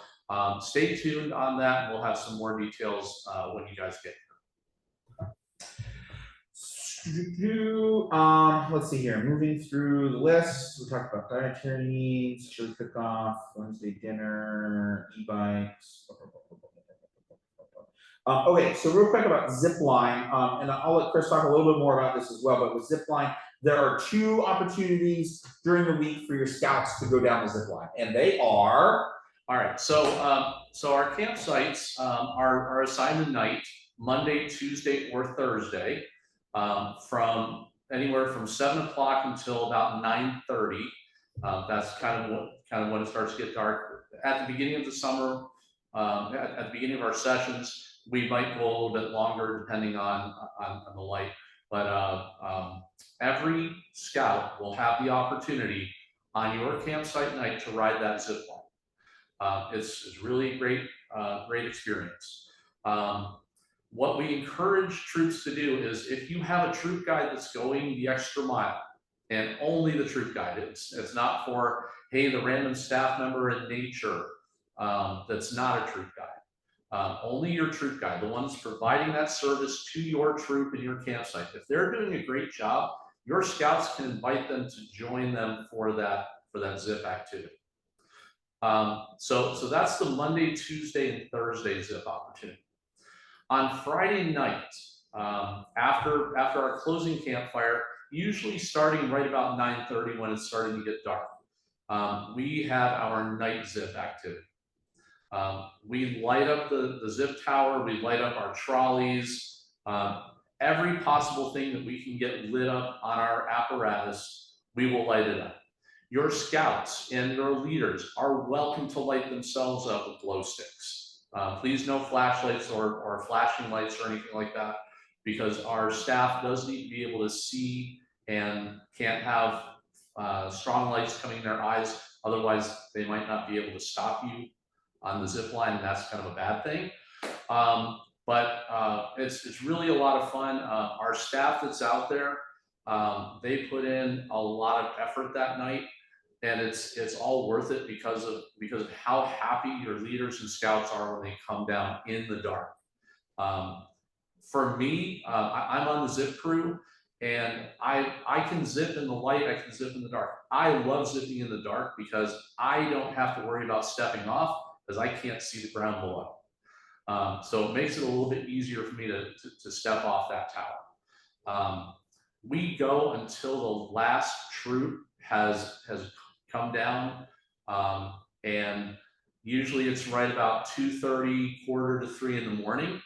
stay tuned on that, and we'll have some more details when you guys get here. Let's see here. Moving through the list, we talked about dietary needs, chili cook-off, Wednesday dinner, e-bikes. Okay, so real quick about Zipline, and I'll let Chris talk a little bit more about this as well, but with Zipline, there are 2 opportunities during the week for your scouts to go down the Zipline, and they are... All right, so our campsites are assigned a night, Monday, Tuesday, or Thursday, from anywhere from 7 o'clock until about 9:30. That's kind of when it starts to get dark. At the beginning of the summer, at the beginning of our sessions, we might go a little bit longer depending on the light. But every scout will have the opportunity on your campsite night to ride that zip line. It's really great experience. What we encourage troops to do is, if you have a troop guide that's going the extra mile, and only the troop guide, it's not for, hey, the random staff member in nature that's not a troop guide. Only your troop guide, the ones providing that service to your troop and your campsite. If they're doing a great job, your scouts can invite them to join them for that zip activity. So that's the Monday, Tuesday, and Thursday zip opportunity. On Friday night, after our closing campfire, usually starting right about 9:30 when it's starting to get dark, we have our night zip activity. We light up the zip tower, we light up our trolleys, every possible thing that we can get lit up on our apparatus, we will light it up. Your scouts and your leaders are welcome to light themselves up with glow sticks. Please no flashlights or flashing lights or anything like that, because our staff does need to be able to see and can't have strong lights coming in their eyes. Otherwise, they might not be able to stop you on the zip line, and that's kind of a bad thing. But it's really a lot of fun. Our staff that's out there, they put in a lot of effort that night, and it's all worth it because of how happy your leaders and scouts are when they come down in the dark. For me, I'm on the zip crew, and I can zip in the light, I can zip in the dark. I love zipping in the dark because I don't have to worry about stepping off because I can't see the ground below. So it makes it a little bit easier for me to step off that tower. We go until the last troop has come down, and usually it's right about 2:30, 2:45 in the morning.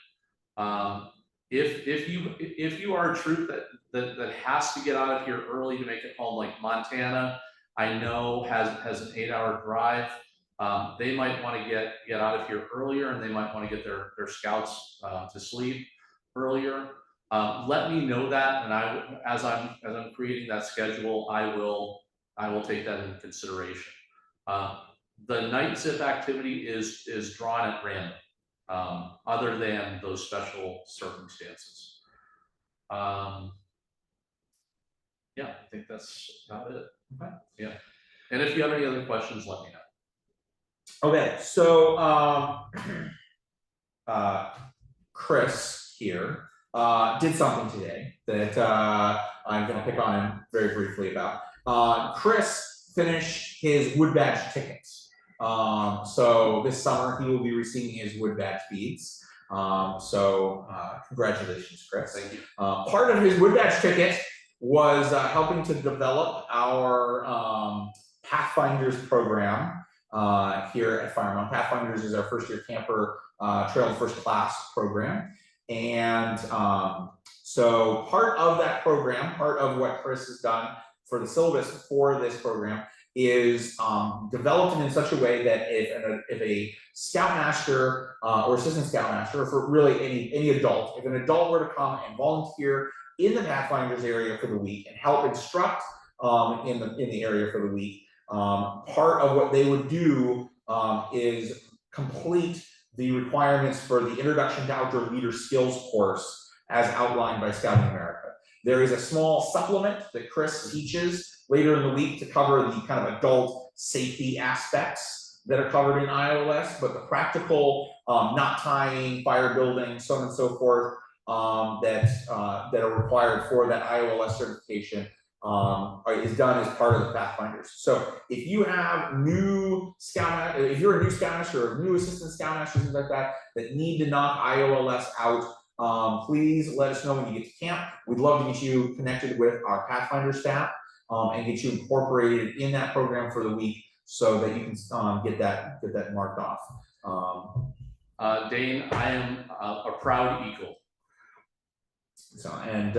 If you are a troop that has to get out of here early to make it home, like Montana, I know has an 8-hour drive. They might want to get out of here earlier, and they might want to get their scouts to sleep earlier. Let me know that, and as I'm creating that schedule, I will take that into consideration. The night zip activity is drawn at random, other than those special circumstances. Yeah, I think that's about it. Okay. Yeah, and if you have any other questions, let me know. Okay, so Chris here did something today that I'm going to pick on him very briefly about. Chris finished his wood badge tickets. So this summer he will be receiving his wood badge beads. So congratulations, Chris. Thank you. Part of his wood badge ticket was helping to develop our Pathfinders program here at Firemount. Pathfinders is our first-year camper trail first class program, and so part of that program, part of what Chris has done for the syllabus for this program is developed in such a way that if a scoutmaster or assistant scoutmaster, or for really any adult, if an adult were to come and volunteer in the Pathfinders area for the week and help instruct in the area for the week, part of what they would do is complete the requirements for the Introduction to Outdoor Leader Skills course as outlined by Scouting America. There is a small supplement that Chris teaches later in the week to cover the kind of adult safety aspects that are covered in IOLS, but the practical knot tying, fire building, so on and so forth, that are required for that IOLS certification is done as part of the Pathfinders. So if you have if you're a new scoutmaster or new assistant scoutmaster, things like that, that need to knock IOLS out, please let us know when you get to camp. We'd love to get you connected with our Pathfinder staff and get you incorporated in that program for the week so that you can get that marked off. Dane, I am a proud Eagle. So, and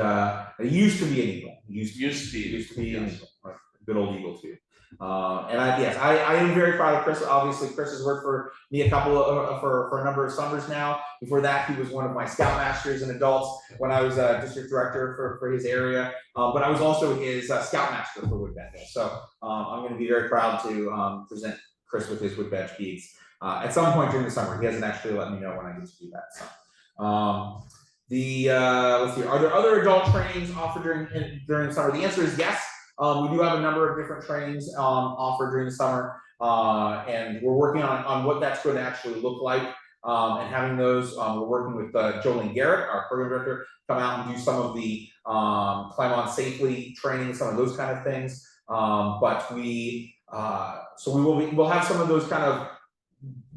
it used to be an eagle. Used to be an yes. eagle, a good old eagle too. And I am very proud of Chris. Obviously, Chris has worked for me for a number of summers now. Before that, he was one of my scoutmasters and adults when I was district director for his area. But I was also his scoutmaster for wood badge. So I'm going to be very proud to present Chris with his wood badge beads at some point during the summer. He hasn't actually let me know when I get to do that. So. Let's see, are there other adult trainings offered during the summer? The answer is yes. We do have a number of different trainings offered during the summer, and we're working on what that's going to actually look like. And having those, we're working with Jolene Garrett, our program director, come out and do some of the climb on safely training, some of those kind of things. But so we'll have some of those kind of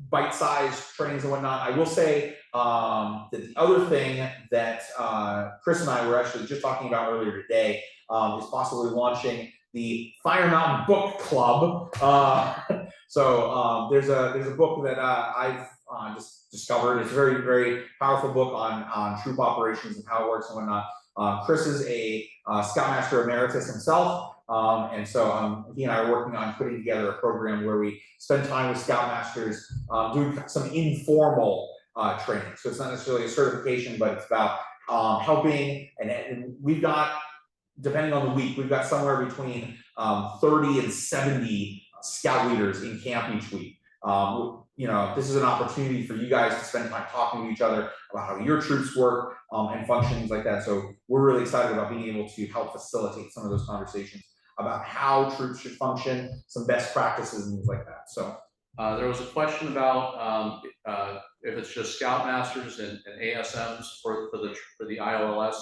bite-sized trainings and whatnot. I will say that the other thing that Chris and I were actually just talking about earlier today is possibly launching the Fire Mountain Book Club. So there's a book that I've just discovered. It's a very, very powerful book on troop operations and how it works and whatnot. Chris is a Scoutmaster Emeritus himself. And so he and I are working on putting together a program where we spend time with Scoutmasters, doing some informal training. So it's not necessarily a certification, but it's about helping, and we've got, depending on the week, we've got somewhere between 30 and 70 scout leaders in camp each week. You know, this is an opportunity for you guys to spend time talking to each other about how your troops work and functions like that. So we're really excited about being able to help facilitate some of those conversations about how troops should function, some best practices and things like that. So there was a question about if it's just Scoutmasters and ASMs for the IOLS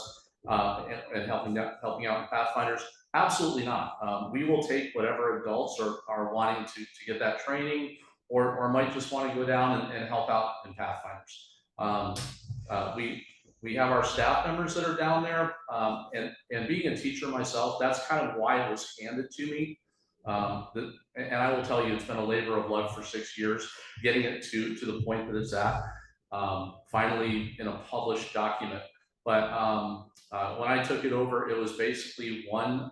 and helping out in Pathfinders. Absolutely not. We will take whatever adults are wanting to get that training, or might just want to go down and help out in Pathfinders. We have our staff members that are down there, and being a teacher myself, that's kind of why it was handed to me. And I will tell you, it's been a labor of love for 6 years, getting it to the point that it's at, finally in a published document. But when I took it over, it was basically one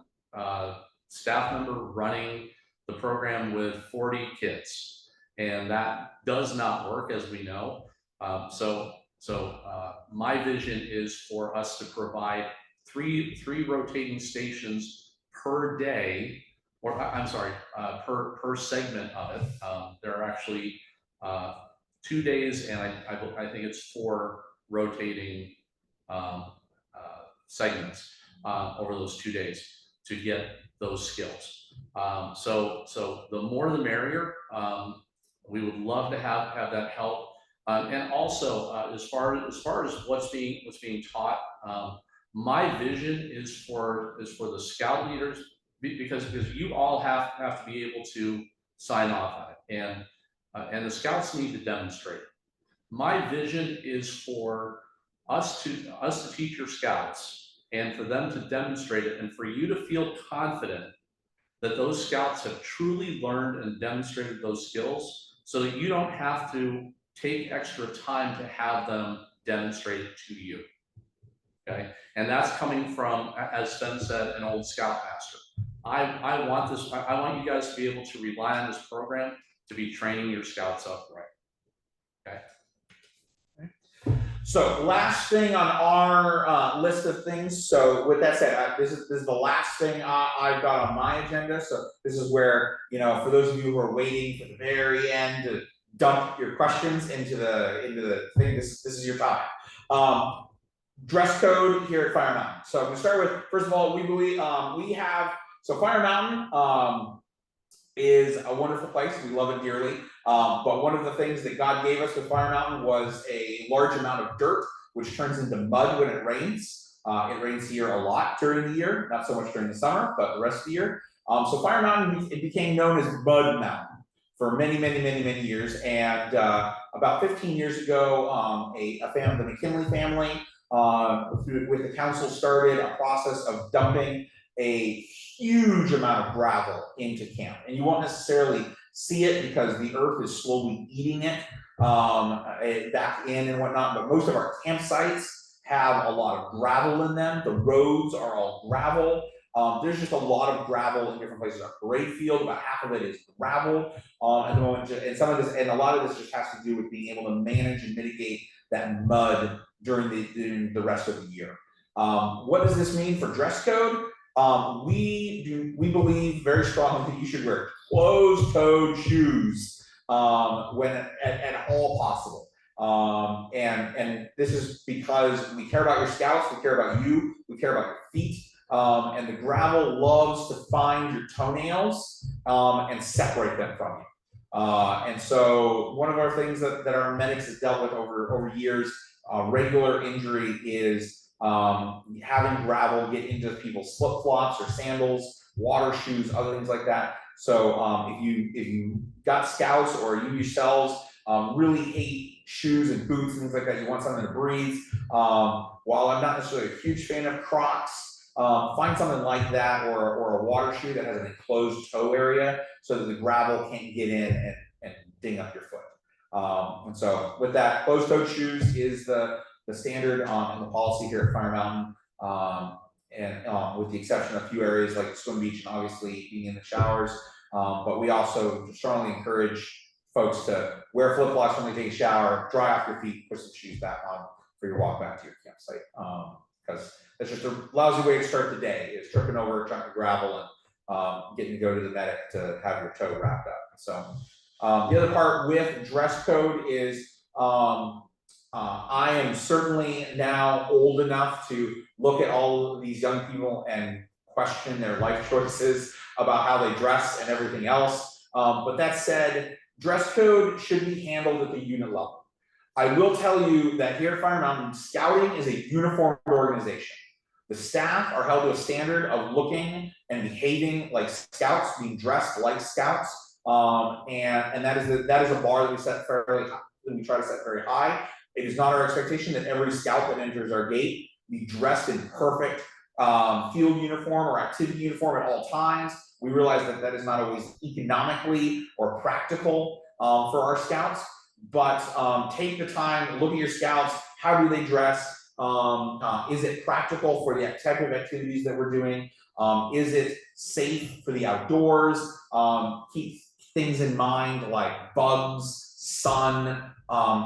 staff member running the program with 40 kids, and that does not work, as we know. So my vision is for us to provide three rotating stations per day, or I'm sorry, per segment of it. There are actually 2 days, and I think it's 4 rotating segments over those 2 days to get those skills. So the more the merrier. We would love to have that help. And also, as far as what's being taught, my vision is for the scout leaders, because you all have to be able to sign off on it, and the scouts need to demonstrate it. My vision is for us to teach your scouts, and for them to demonstrate it, and for you to feel confident that those scouts have truly learned and demonstrated those skills, so that you don't have to take extra time to have them demonstrate it to you. Okay, and that's coming from, as Sven said, an old Scoutmaster. I want this. I want you guys to be able to rely on this program to be training your scouts up right. Okay. So last thing on our list of things. So with that said, this is the last thing I've got on my agenda. So this is where, you know, for those of you who are waiting for the very end to dump your questions into the thing, this is your time. Dress code here at Fire Mountain. So I'm gonna start with, first of all, we believe so Fire Mountain is a wonderful place. We love it dearly. But one of the things that God gave us with Fire Mountain was a large amount of dirt, which turns into mud when it rains. It rains here a lot during the year, not so much during the summer, but the rest of the year. So Fire Mountain, it became known as Mud Mountain for many years. And about 15 years ago, a family, the McKinley family, with the council, started a process of dumping a huge amount of gravel into camp. And you won't necessarily see it because the earth is slowly eating it back in and whatnot, but most of our campsites have a lot of gravel in them. The roads are all gravel. There's just a lot of gravel in different places. Our parade field, about half of it is gravel at the moment, and some of this, and a lot of this just has to do with being able to manage and mitigate that mud during the rest of the year. What does this mean for dress code? We believe very strongly that you should wear closed-toed shoes when at all possible. And this is because we care about your scouts, we care about you, we care about your feet. And the gravel loves to find your toenails and separate them from you. And so one of our things that our medics has dealt with over years, regular injury, is having gravel get into people's flip-flops or sandals, water shoes, other things like that. So if you got scouts, or you yourselves really hate shoes and boots and things like that, you want something to breathe. While I'm not necessarily a huge fan of Crocs, find something like that, or a water shoe that has an enclosed toe area so that the gravel can't get in and ding up your foot. And so with that, closed-toed shoes is the standard and the policy here at Fire Mountain. and with the exception of a few areas like swim beach and obviously being in the showers. But we also strongly encourage folks to wear flip-flops when they take a shower, dry off your feet, put some shoes back on for your walk back to your campsite. Because that's just a lousy way to start the day, is tripping over a chunk of gravel and getting to go to the medic to have your toe wrapped up. So the other part with dress code is I am certainly now old enough to look at all of these young people and question their life choices about how they dress and everything else. But that said, dress code should be handled at the unit level. I will tell you that here at Fire Mountain, Scouting is a uniformed organization. The staff are held to a standard of looking and behaving like scouts, being dressed like scouts, and that is a bar that we set fairly high, that we try to set very high. It is not our expectation that every scout that enters our gate be dressed in perfect field uniform or activity uniform at all times. We realize that that is not always economically or practical for our scouts, but take the time, look at your scouts, how do they dress? Is it practical for the type of activities that we're doing? Is it safe for the outdoors? Keep things in mind like bugs, sun,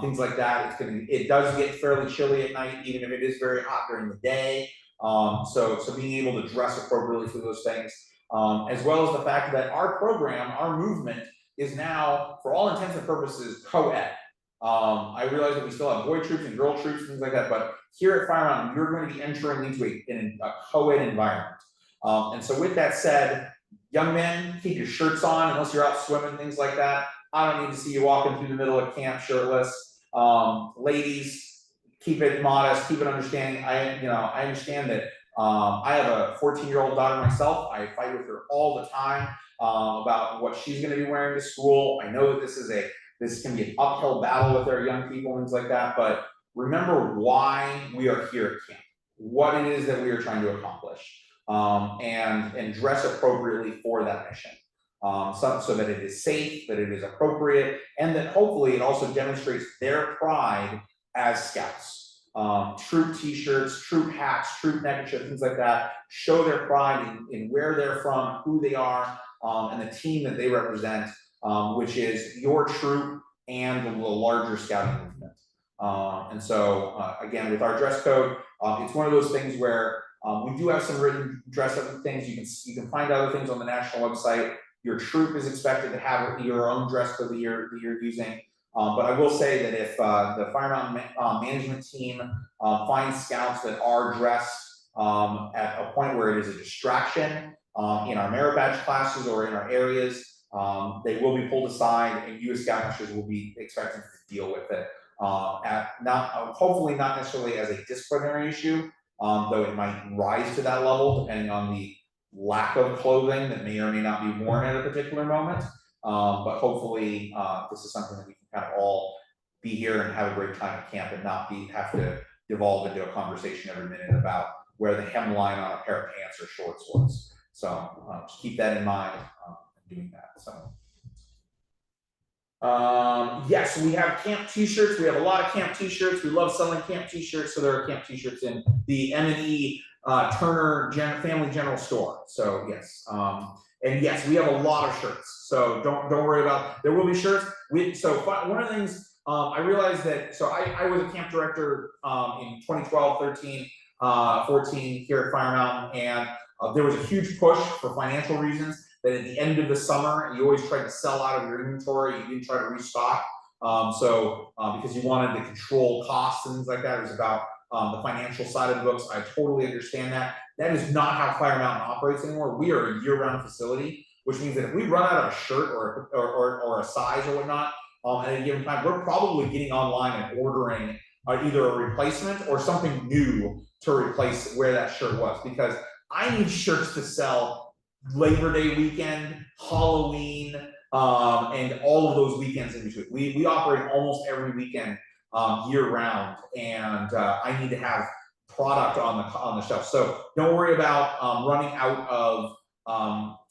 things like that. It does get fairly chilly at night, even if it is very hot during the day. So being able to dress appropriately for those things, as well as the fact that our program, our movement, is now, for all intents and purposes, co-ed. I realize that we still have boy troops and girl troops, things like that, but here at Fire Mountain, you're going to be entering into a co-ed environment. And so with that said, young men, keep your shirts on unless you're out swimming, things like that. I don't need to see you walking through the middle of camp shirtless. Ladies, keep it modest, keep it understanding. I understand that I have a 14-year-old daughter myself. I fight with her all the time about what she's going to be wearing to school. I know that this can be an uphill battle with our young people, things like that, but remember why we are here at camp, what it is that we are trying to accomplish, and dress appropriately for that mission. So that it is safe, that it is appropriate, and that hopefully it also demonstrates their pride as scouts. Troop t-shirts, troop hats, troop neckerchiefs, things like that, show their pride in where they're from, who they are, and the team that they represent, which is your troop and the larger scouting movement. And so again, with our dress code, it's one of those things where we do have some written dress up things. You can find other things on the national website. Your troop is expected to have your own dress code that you're using. But I will say that if the Fire Mountain management team finds scouts that are dressed at a point where it is a distraction in our merit badge classes or in our areas, they will be pulled aside, and you as scoutmasters will be expected to deal with it. Hopefully not necessarily as a disciplinary issue, though it might rise to that level depending on the lack of clothing that may or may not be worn at a particular moment. But hopefully this is something that we can kind of all be here and have a great time at camp and not have to devolve into a conversation every minute about where the hemline on a pair of pants or shorts was. So just keep that in mind doing that. So yes, we have camp t-shirts. We have a lot of camp t-shirts. We love selling camp t-shirts. So there are camp t-shirts in the M&E Turner Family General Store. So yes, and yes, we have a lot of shirts. So don't worry about. There will be shirts. One of the things I realized that. So I was a camp director in 2012, 13, 14 here at Fire Mountain, and there was a huge push for financial reasons that at the end of the summer you always tried to sell out of your inventory. You didn't try to restock. Because you wanted to control costs and things like that. It was about the financial side of the books. I totally understand that. That is not how Fire Mountain operates anymore. We are a year-round facility, which means that if we run out of a shirt or a size or whatnot at a given time, we're probably getting online and ordering either a replacement or something new to replace where that shirt was, because I need shirts to sell Labor Day weekend, Halloween, and all of those weekends in between. We operate almost every weekend year round, and I need to have product on the shelf. So don't worry about running out of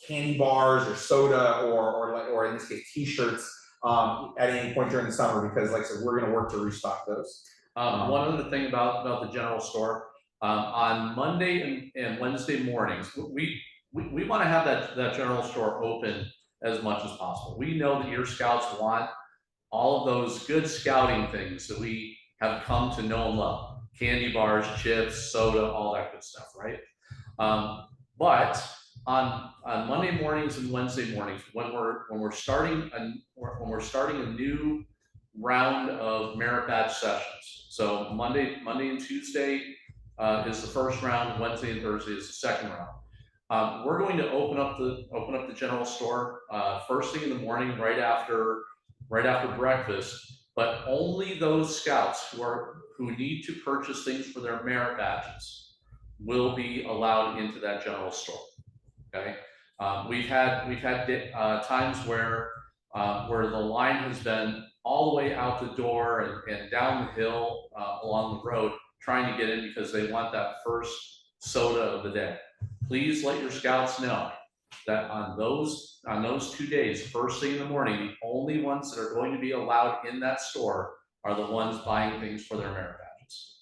candy bars or soda or in this case t-shirts at any point during the summer, because like I said, we're going to work to restock those. One other thing about the general store, On Monday and Wednesday mornings, we want to have that general store open as much as possible. We know that your scouts want all of those good scouting things that we have come to know and love: candy bars, chips, soda, all that good stuff, right? But on Monday mornings and Wednesday mornings, when we're starting a new round of merit badge sessions. So Monday and Tuesday is the first round. Wednesday and Thursday is the second round. We're going to open up the general store first thing in the morning, right after breakfast. But only those scouts who need to purchase things for their merit badges will be allowed into that general store. Okay, we've had times where the line has been all the way out the door and down the hill along the road trying to get in because they want that first soda of the day. Please let your scouts know that on those 2 days, first thing in the morning, the only ones that are going to be allowed in that store are the ones buying things for their merit badges.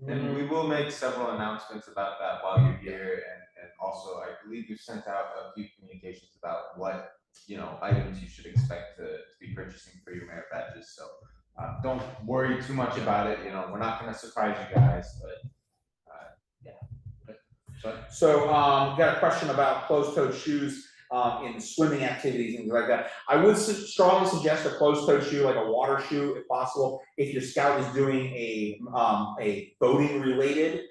And we will make several announcements about that while you're here, and also I believe we've sent out a few communications about what items you should expect to be purchasing for your merit badges. So don't worry too much about it. We're not going to surprise you guys, but So, got a question about closed-toed shoes in swimming activities and things like that. I would strongly suggest a closed-toed shoe, like a water shoe, if possible, if your scout is doing a boating-related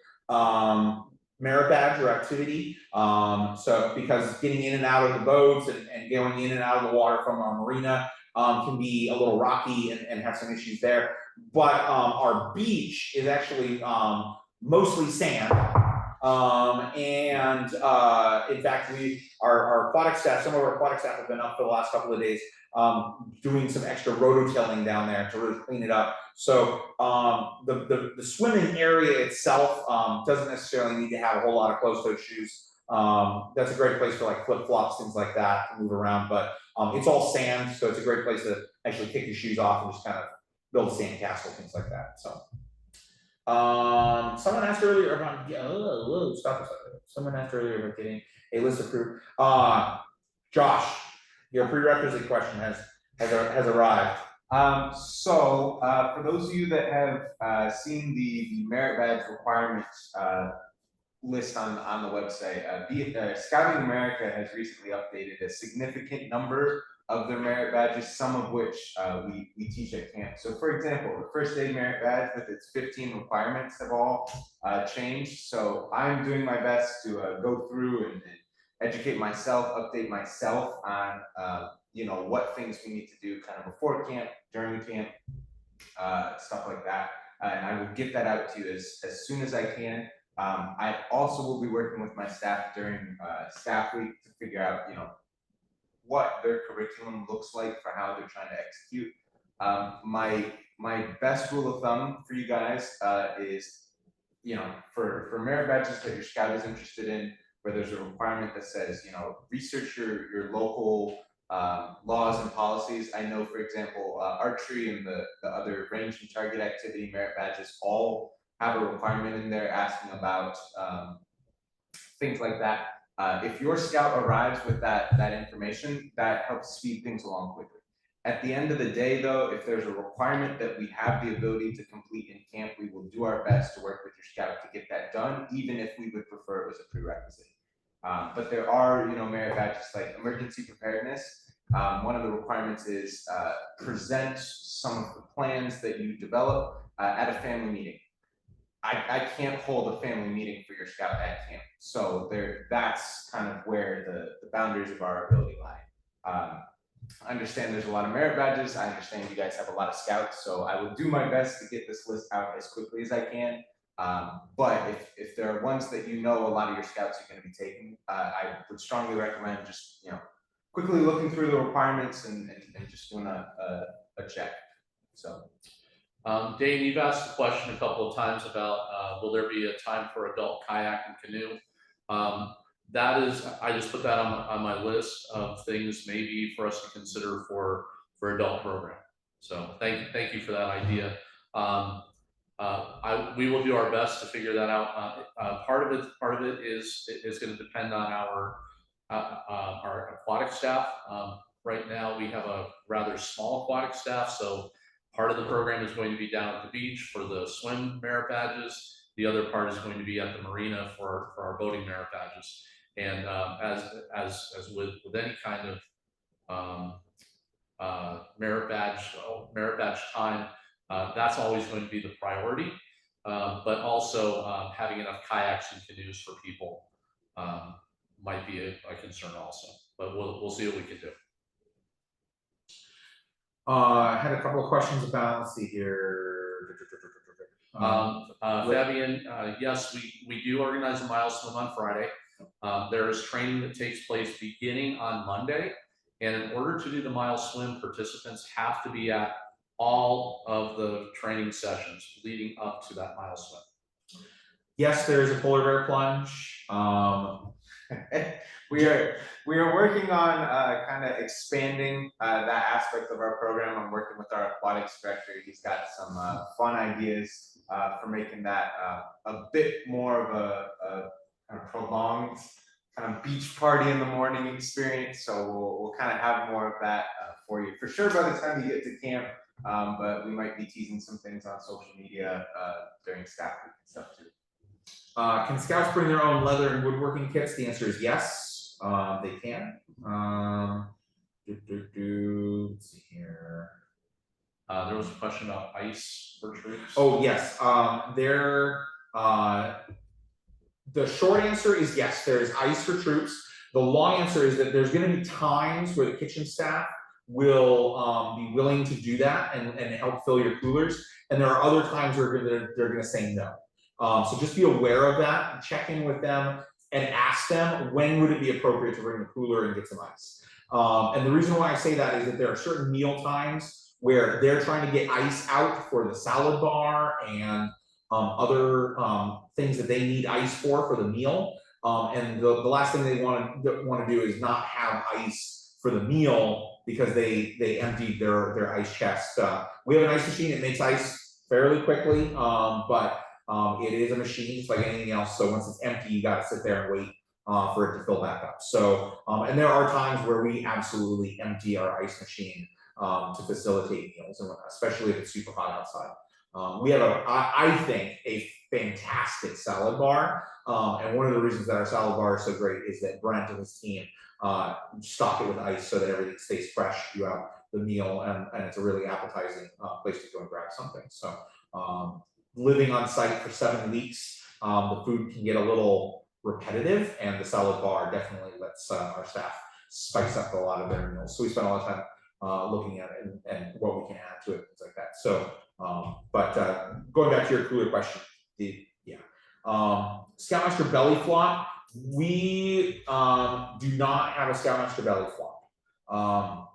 merit badge or activity. So, because getting in and out of the boats and going in and out of the water from our marina can be a little rocky and have some issues there. But our beach is actually mostly sand. In fact, our aquatic staff, some of our aquatic staff have been up for the last couple of days, doing some extra rototilling down there to really clean it up. So, the swimming area itself, doesn't necessarily need to have a whole lot of closed-toed shoes. That's a great place for like flip-flops, things like that to move around, but, it's all sand, so it's a great place to actually kick your shoes off and just kind of build a sand castle, things like that, so. Someone asked earlier about stop a second. Someone asked earlier about getting a list approved. Josh, your prerequisite question has arrived. So for those of you that have seen the merit badge requirements list on the website, Scouting America has recently updated a significant number of their merit badges, some of which we teach at camp. So for example, the first aid merit badge with its 15 requirements have all changed. So I'm doing my best to go through and educate myself, update myself on what things we need to do kind of before camp, during camp, stuff like that. And I will get that out to you as soon as I can. I also will be working with my staff during staff week to figure out, what their curriculum looks like for how they're trying to execute. My best rule of thumb for you guys is, for merit badges that your scout is interested in, where there's a requirement that says, research your local laws and policies. I know, for example, archery and the other range and target activity merit badges all have a requirement in there asking about things like that. If your scout arrives with that information, that helps speed things along quickly. At the end of the day, though, if there's a requirement that we have the ability to complete in camp, we will do our best to work with your scout to get that done, even if we would prefer it was a prerequisite. But there are, merit badges like emergency preparedness. One of the requirements is present some of the plans that you develop at a family meeting. I can't hold a family meeting for your scout at camp. So that's kind of where the boundaries of our ability lie. I understand there's a lot of merit badges. I understand you guys have a lot of scouts, so I will do my best to get this list out as quickly as I can. But if there are ones that a lot of your scouts are going to be taking, I would strongly recommend just quickly looking through the requirements and just doing a check. So. Dane, you've asked the question a couple of times about will there be a time for adult kayak and canoe? That is, I just put that on my list of things maybe for us to consider for adult program. So thank you for that idea. we will do our best to figure that out. Part of it is going to depend on our aquatic staff. Right now, we have a rather small aquatic staff, so part of the program is going to be down at the beach for the swim merit badges. The other part is going to be at the marina for our boating merit badges. And as with any kind of merit badge time, that's always going to be the priority. But also having enough kayaks and canoes for people might be a concern also. But we'll see what we can do. I had a couple of questions about, let's see here. Fabian, yes, we do organize a mile swim on Friday. There is training that takes place beginning on Monday. And in order to do the mile swim, participants have to be at all of the training sessions leading up to that mile swim. Yes, there is a polar bear plunge. We are working on kind of expanding that aspect of our program. I'm working with our aquatics director. He's got some fun ideas for making that a bit more of a kind of prolonged kind of beach party in the morning experience. So we'll kind of have more of that for you for sure by the time you get to camp. But we might be teasing some things on social media during staff week and stuff too. Can scouts bring their own leather and woodworking kits? The answer is yes, they can. Let's see here. There was a question about ice for troops. Oh yes, the short answer is yes, there is ice for troops. The long answer is that there's going to be times where the kitchen staff will be willing to do that and help fill your coolers, and there are other times where they're going to say no. So just be aware of that, check in with them and ask them when would it be appropriate to bring the cooler and get some ice. And the reason why I say that is that there are certain meal times where they're trying to get ice out for the salad bar and other things that they need ice for the meal. And the last thing they want to do is not have ice for the meal because they emptied their ice chest. We have an ice machine that makes ice fairly quickly, but it is a machine just like anything else. So once it's empty, you got to sit there and wait for it to fill back up. So, and there are times where we absolutely empty our ice machine to facilitate meals, and especially if it's super hot outside. We have I think, a fantastic salad bar. And one of the reasons that our salad bar is so great is that Brent and his team stock it with ice so that everything stays fresh throughout the meal, and it's a really appetizing place to go and grab something. So living on site for 7 weeks, the food can get a little repetitive, and the salad bar definitely lets our staff spice up a lot of their meals. So we spend a lot of time looking at it and what we can add to it, things like that. So, but going back to your cooler question, Scoutmaster belly flop, we do not have a Scoutmaster belly flop.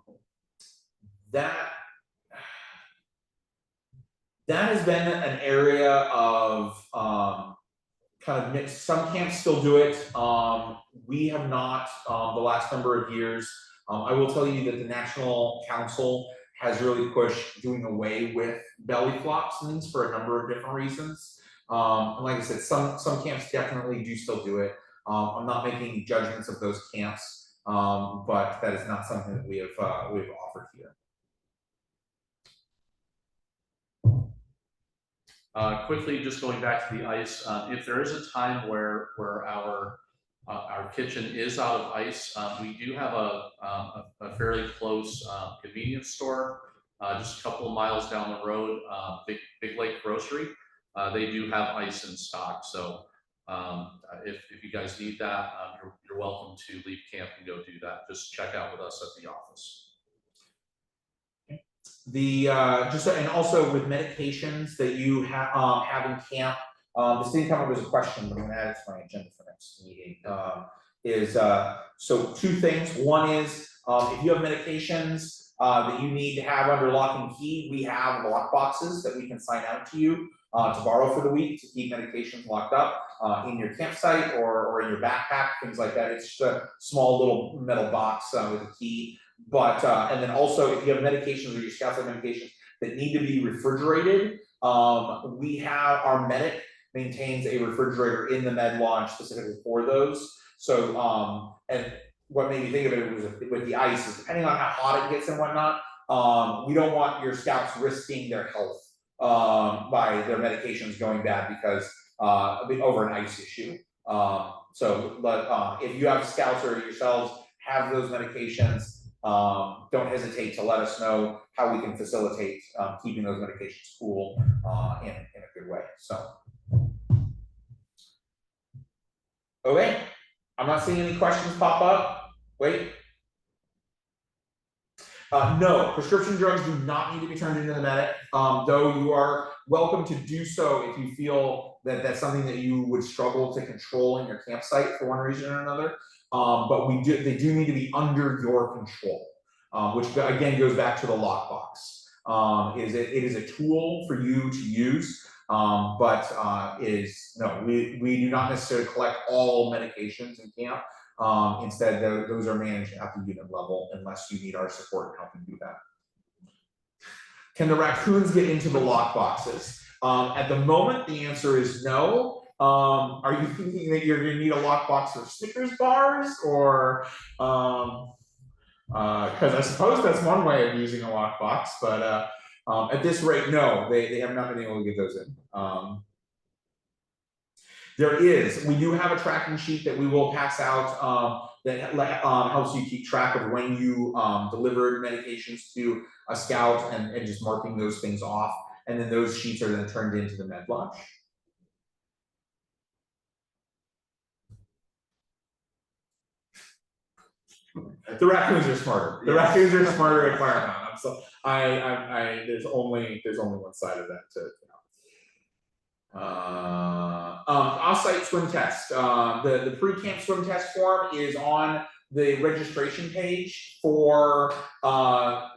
That has been an area of kind of mixed. Some camps still do it. We have not the last number of years. I will tell you that the National Council has really pushed doing away with belly flops for a number of different reasons. And like I said, some camps definitely do still do it. I'm not making judgments of those camps, but that is not something that we've offered here. Quickly, just going back to the ice, if there is a time where our kitchen is out of ice, we do have a fairly close convenience store, just a couple of miles down the road, Big Lake Grocery. They do have ice in stock, so if you guys need that, you're welcome to leave camp and go do that. Just check out with us at the office. And also with medications that you have in camp, this didn't come up as a question, but I'm going to add it to my agenda for next meeting. So 2 things. One is if you have medications that you need to have under lock and key, we have lock boxes that we can sign out to you to borrow for the week to keep medications locked up in your campsite or in your backpack, things like that. It's just a small little metal box with a key. But and then also if you have medications or your scouts have medications that need to be refrigerated, We have our medic maintains a refrigerator in the med launch specifically for those. So, and what made me think of it was with the ice is depending on how hot it gets and whatnot, we don't want your scouts risking their health by their medications going bad because over an ice issue. If you have scouts or yourselves have those medications, don't hesitate to let us know how we can facilitate keeping those medications cool in a good way. So, okay, I'm not seeing any questions pop up. Wait. No, prescription drugs do not need to be turned into the medic, though you are welcome to do so if you feel that that's something that you would struggle to control in your campsite for one reason or another. But they do need to be under your control, which again goes back to the lockbox. It is a tool for you to use, but we do not necessarily collect all medications in camp. Instead, those are managed at the unit level unless you need our support in helping do that. Can the raccoons get into the lock boxes? At the moment, the answer is no. Are you thinking that you're going to need a lockbox for Snickers bars, or because I suppose that's one way of using a lockbox, but at this rate, no, they have not been able to get those in. We do have a tracking sheet that we will pass out that helps you keep track of when you delivered medications to a scout and just marking those things off. And then those sheets are then turned into the med launch. The raccoons are smarter. The raccoons are smarter at Firemount. So there's only one side of that to off-site swim test. The pre-camp swim test form is on the registration page for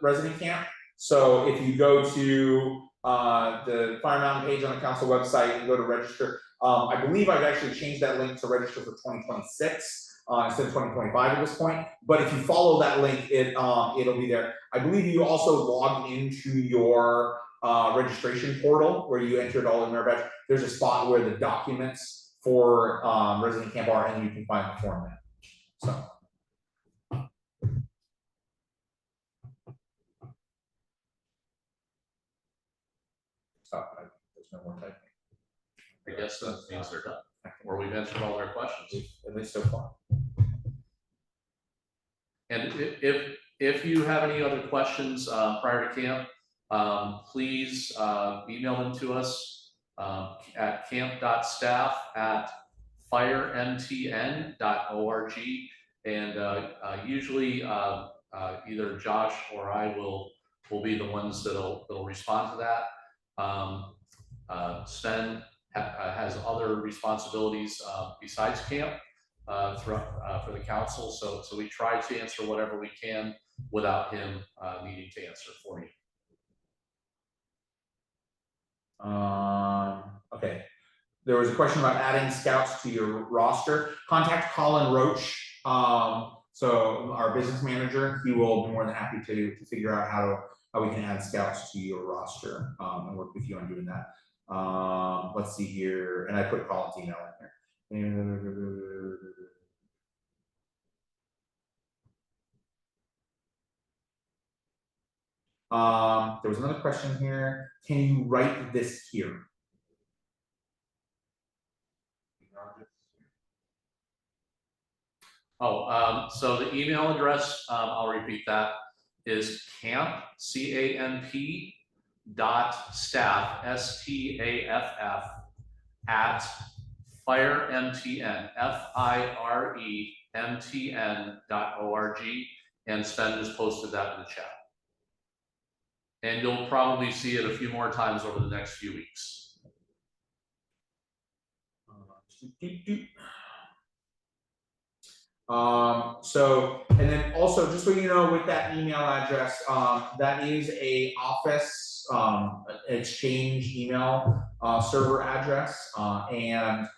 resident camp. So if you go to the Fire Mountain page on the council website and go to register, I believe I've actually changed that link to register for 2026 instead of 2025 at this point. But if you follow that link, it'll be there. I believe you also log into your registration portal where you entered all the merit badge. There's a spot where the documents for resident camp are, and you can find the form there. So. There's no more typing. I guess that means they're done, or we've answered all their questions. At least so far. And if you have any other questions prior to camp, please email them to us at camp.staff@firemtn.org, and usually either Josh or I will be the ones that'll respond to that. Sven has other responsibilities besides camp for the council, so we try to answer whatever we can without him needing to answer for you. Okay. There was a question about adding scouts to your roster. Contact Colin Roach. So our business manager, he will be more than happy to figure out how we can add scouts to your roster and work with you on doing that. Let's see here, and I put Colin's email in here. There was another question here. Can you write this here? So the email address, I'll repeat that, is camp, CAMP, .staff, STAFF, at firemtn, FIREMTN.org, and Sven just posted that in the chat. And you'll probably see it a few more times over the next few weeks. And then also, just so you know, with that email address, that is a office exchange email server address, and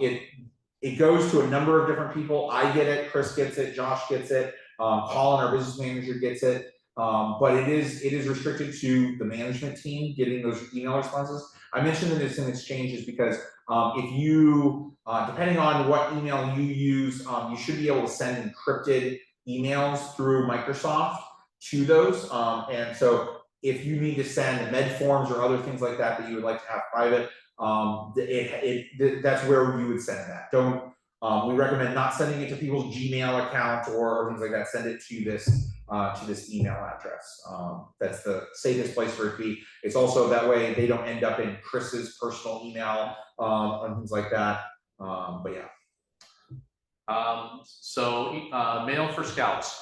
it goes to a number of different people. I get it, Chris gets it, Josh gets it, Colin, our business manager, gets it. but it is restricted to the management team getting those email responses. I mentioned that it's in exchanges because if you, depending on what email you use, you should be able to send encrypted emails through Microsoft to those. And so if you need to send med forms or other things like that that you would like to have private, that's where you would send that. Don't, we recommend not sending it to people's Gmail account or things like that. Send it to this email address. That's the safest place for it to be. It's also that way they don't end up in Chris's personal email and things like that. But yeah. Mail for Scouts.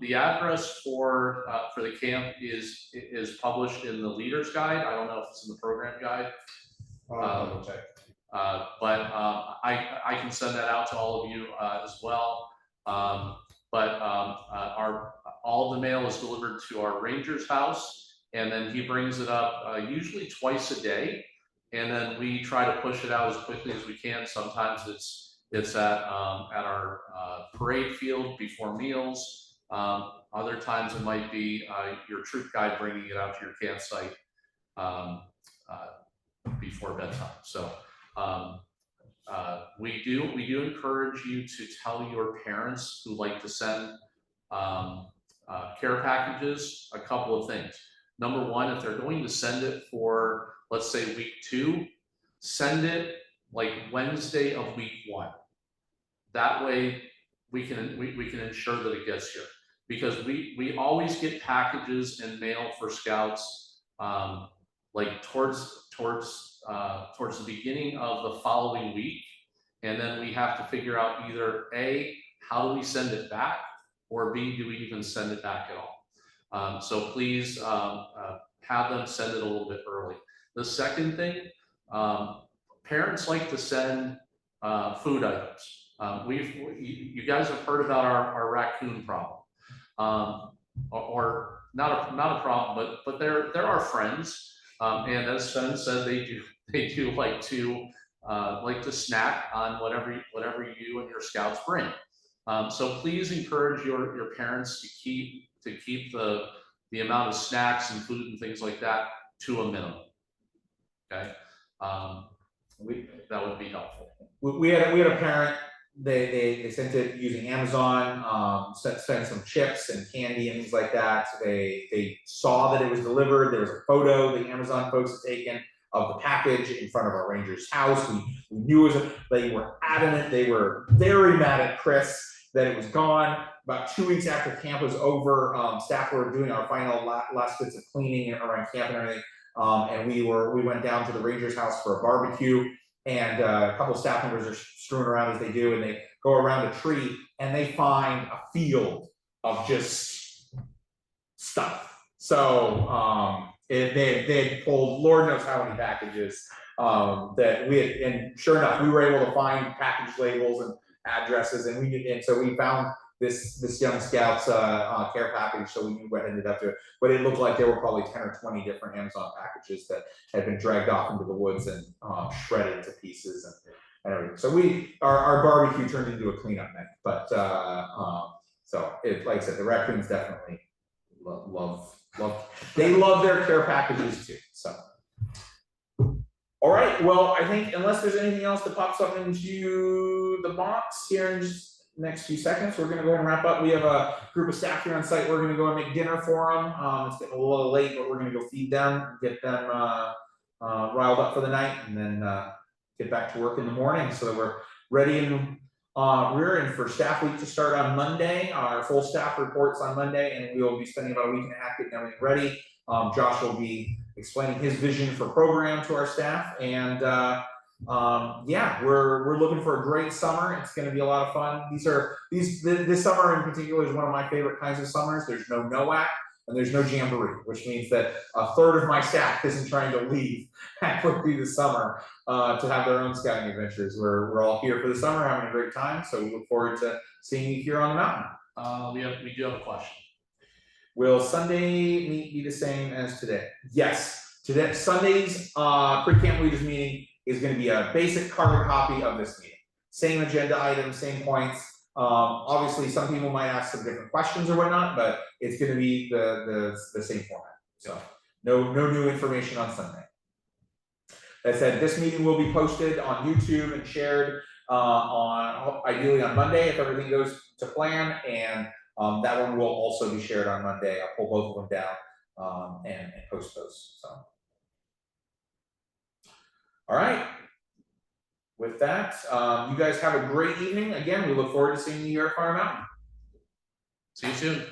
The address for the camp is published in the Leader's Guide. I don't know if it's in the program guide. I can send that out to all of you as well. All of the mail is delivered to our Ranger's house, and then he brings it up usually twice a day, and then we try to push it out as quickly as we can. Sometimes it's at our parade field before meals. Other times it might be your troop guide bringing it out to your campsite before bedtime. So we do encourage you to tell your parents who like to send care packages a couple of things. Number one, if they're going to send it for, let's say, week 2, send it like Wednesday of week 1. That way we can ensure that it gets here, because we always get packages and mail for Scouts like towards the beginning of the following week, and then we have to figure out either A, how do we send it back, or B, do we even send it back at all? So please have them send it a little bit early. The second thing, parents like to send food items. You guys have heard about our raccoon problem, or not a problem, but they're our friends. And as Sven said, they do like to snack on whatever you and your Scouts bring. So please encourage your parents to keep the amount of snacks and food and things like that to a minimum. Okay, that would be helpful. We had a parent. They sent it using Amazon, sent some chips and candy and things like that. So they saw that it was delivered. There was a photo the Amazon folks had taken of the package in front of our Ranger's house. We knew it was, they were adamant. They were very mad at Chris that it was gone. About 2 weeks after camp was over, staff were doing our final last bits of cleaning around camp and everything. And we went down to the Ranger's house for a barbecue. And a couple of staff members are strewn around as they do, and they go around a tree and they find a field of just stuff. So they had pulled Lord knows how many packages that we had, and sure enough, we were able to find package labels and addresses, and so we found this young Scout's care package, so we knew what ended up to it. But it looked like there were probably 10 or 20 different Amazon packages that had been dragged off into the woods and shredded to pieces and everything. So our barbecue turned into a cleanup night. But so like I said, the raccoons definitely love their care packages too. So. All right, well, I think unless there's anything else that pops up into the box here in just next few seconds, we're gonna go ahead and wrap up. We have a group of staff here on site. We're gonna go and make dinner for them. It's getting a little late, but we're gonna go feed them, get them riled up for the night, and then get back to work in the morning so that we're ready and rearing for staff week to start on Monday. Our full staff reports on Monday, and we will be spending about a week and a half getting everything ready. Josh will be explaining his vision for program to our staff, and yeah, we're looking for a great summer. It's going to be a lot of fun. This summer in particular is one of my favorite kinds of summers. There's no NOAC and there's no jamboree, which means that a third of my staff isn't trying to leave halfway through the summer to have their own scouting adventures. We're all here for the summer, having a great time. So we look forward to seeing you here on the mountain. We do have a question. Will Sunday meet be the same as today? Yes. Today, Sunday's pre-camp leaders meeting is going to be a basic carbon copy of this meeting. Same agenda items, same points. Obviously, some people might ask some different questions or whatnot, but it's gonna be the same format. So no new information on Sunday. That said, this meeting will be posted on YouTube and shared ideally on Monday if everything goes to plan, and that one will also be shared on Monday. I'll pull both of them down and post those. So, all right. With that, you guys have a great evening. Again, we look forward to seeing you here at Fire Mountain. See you soon.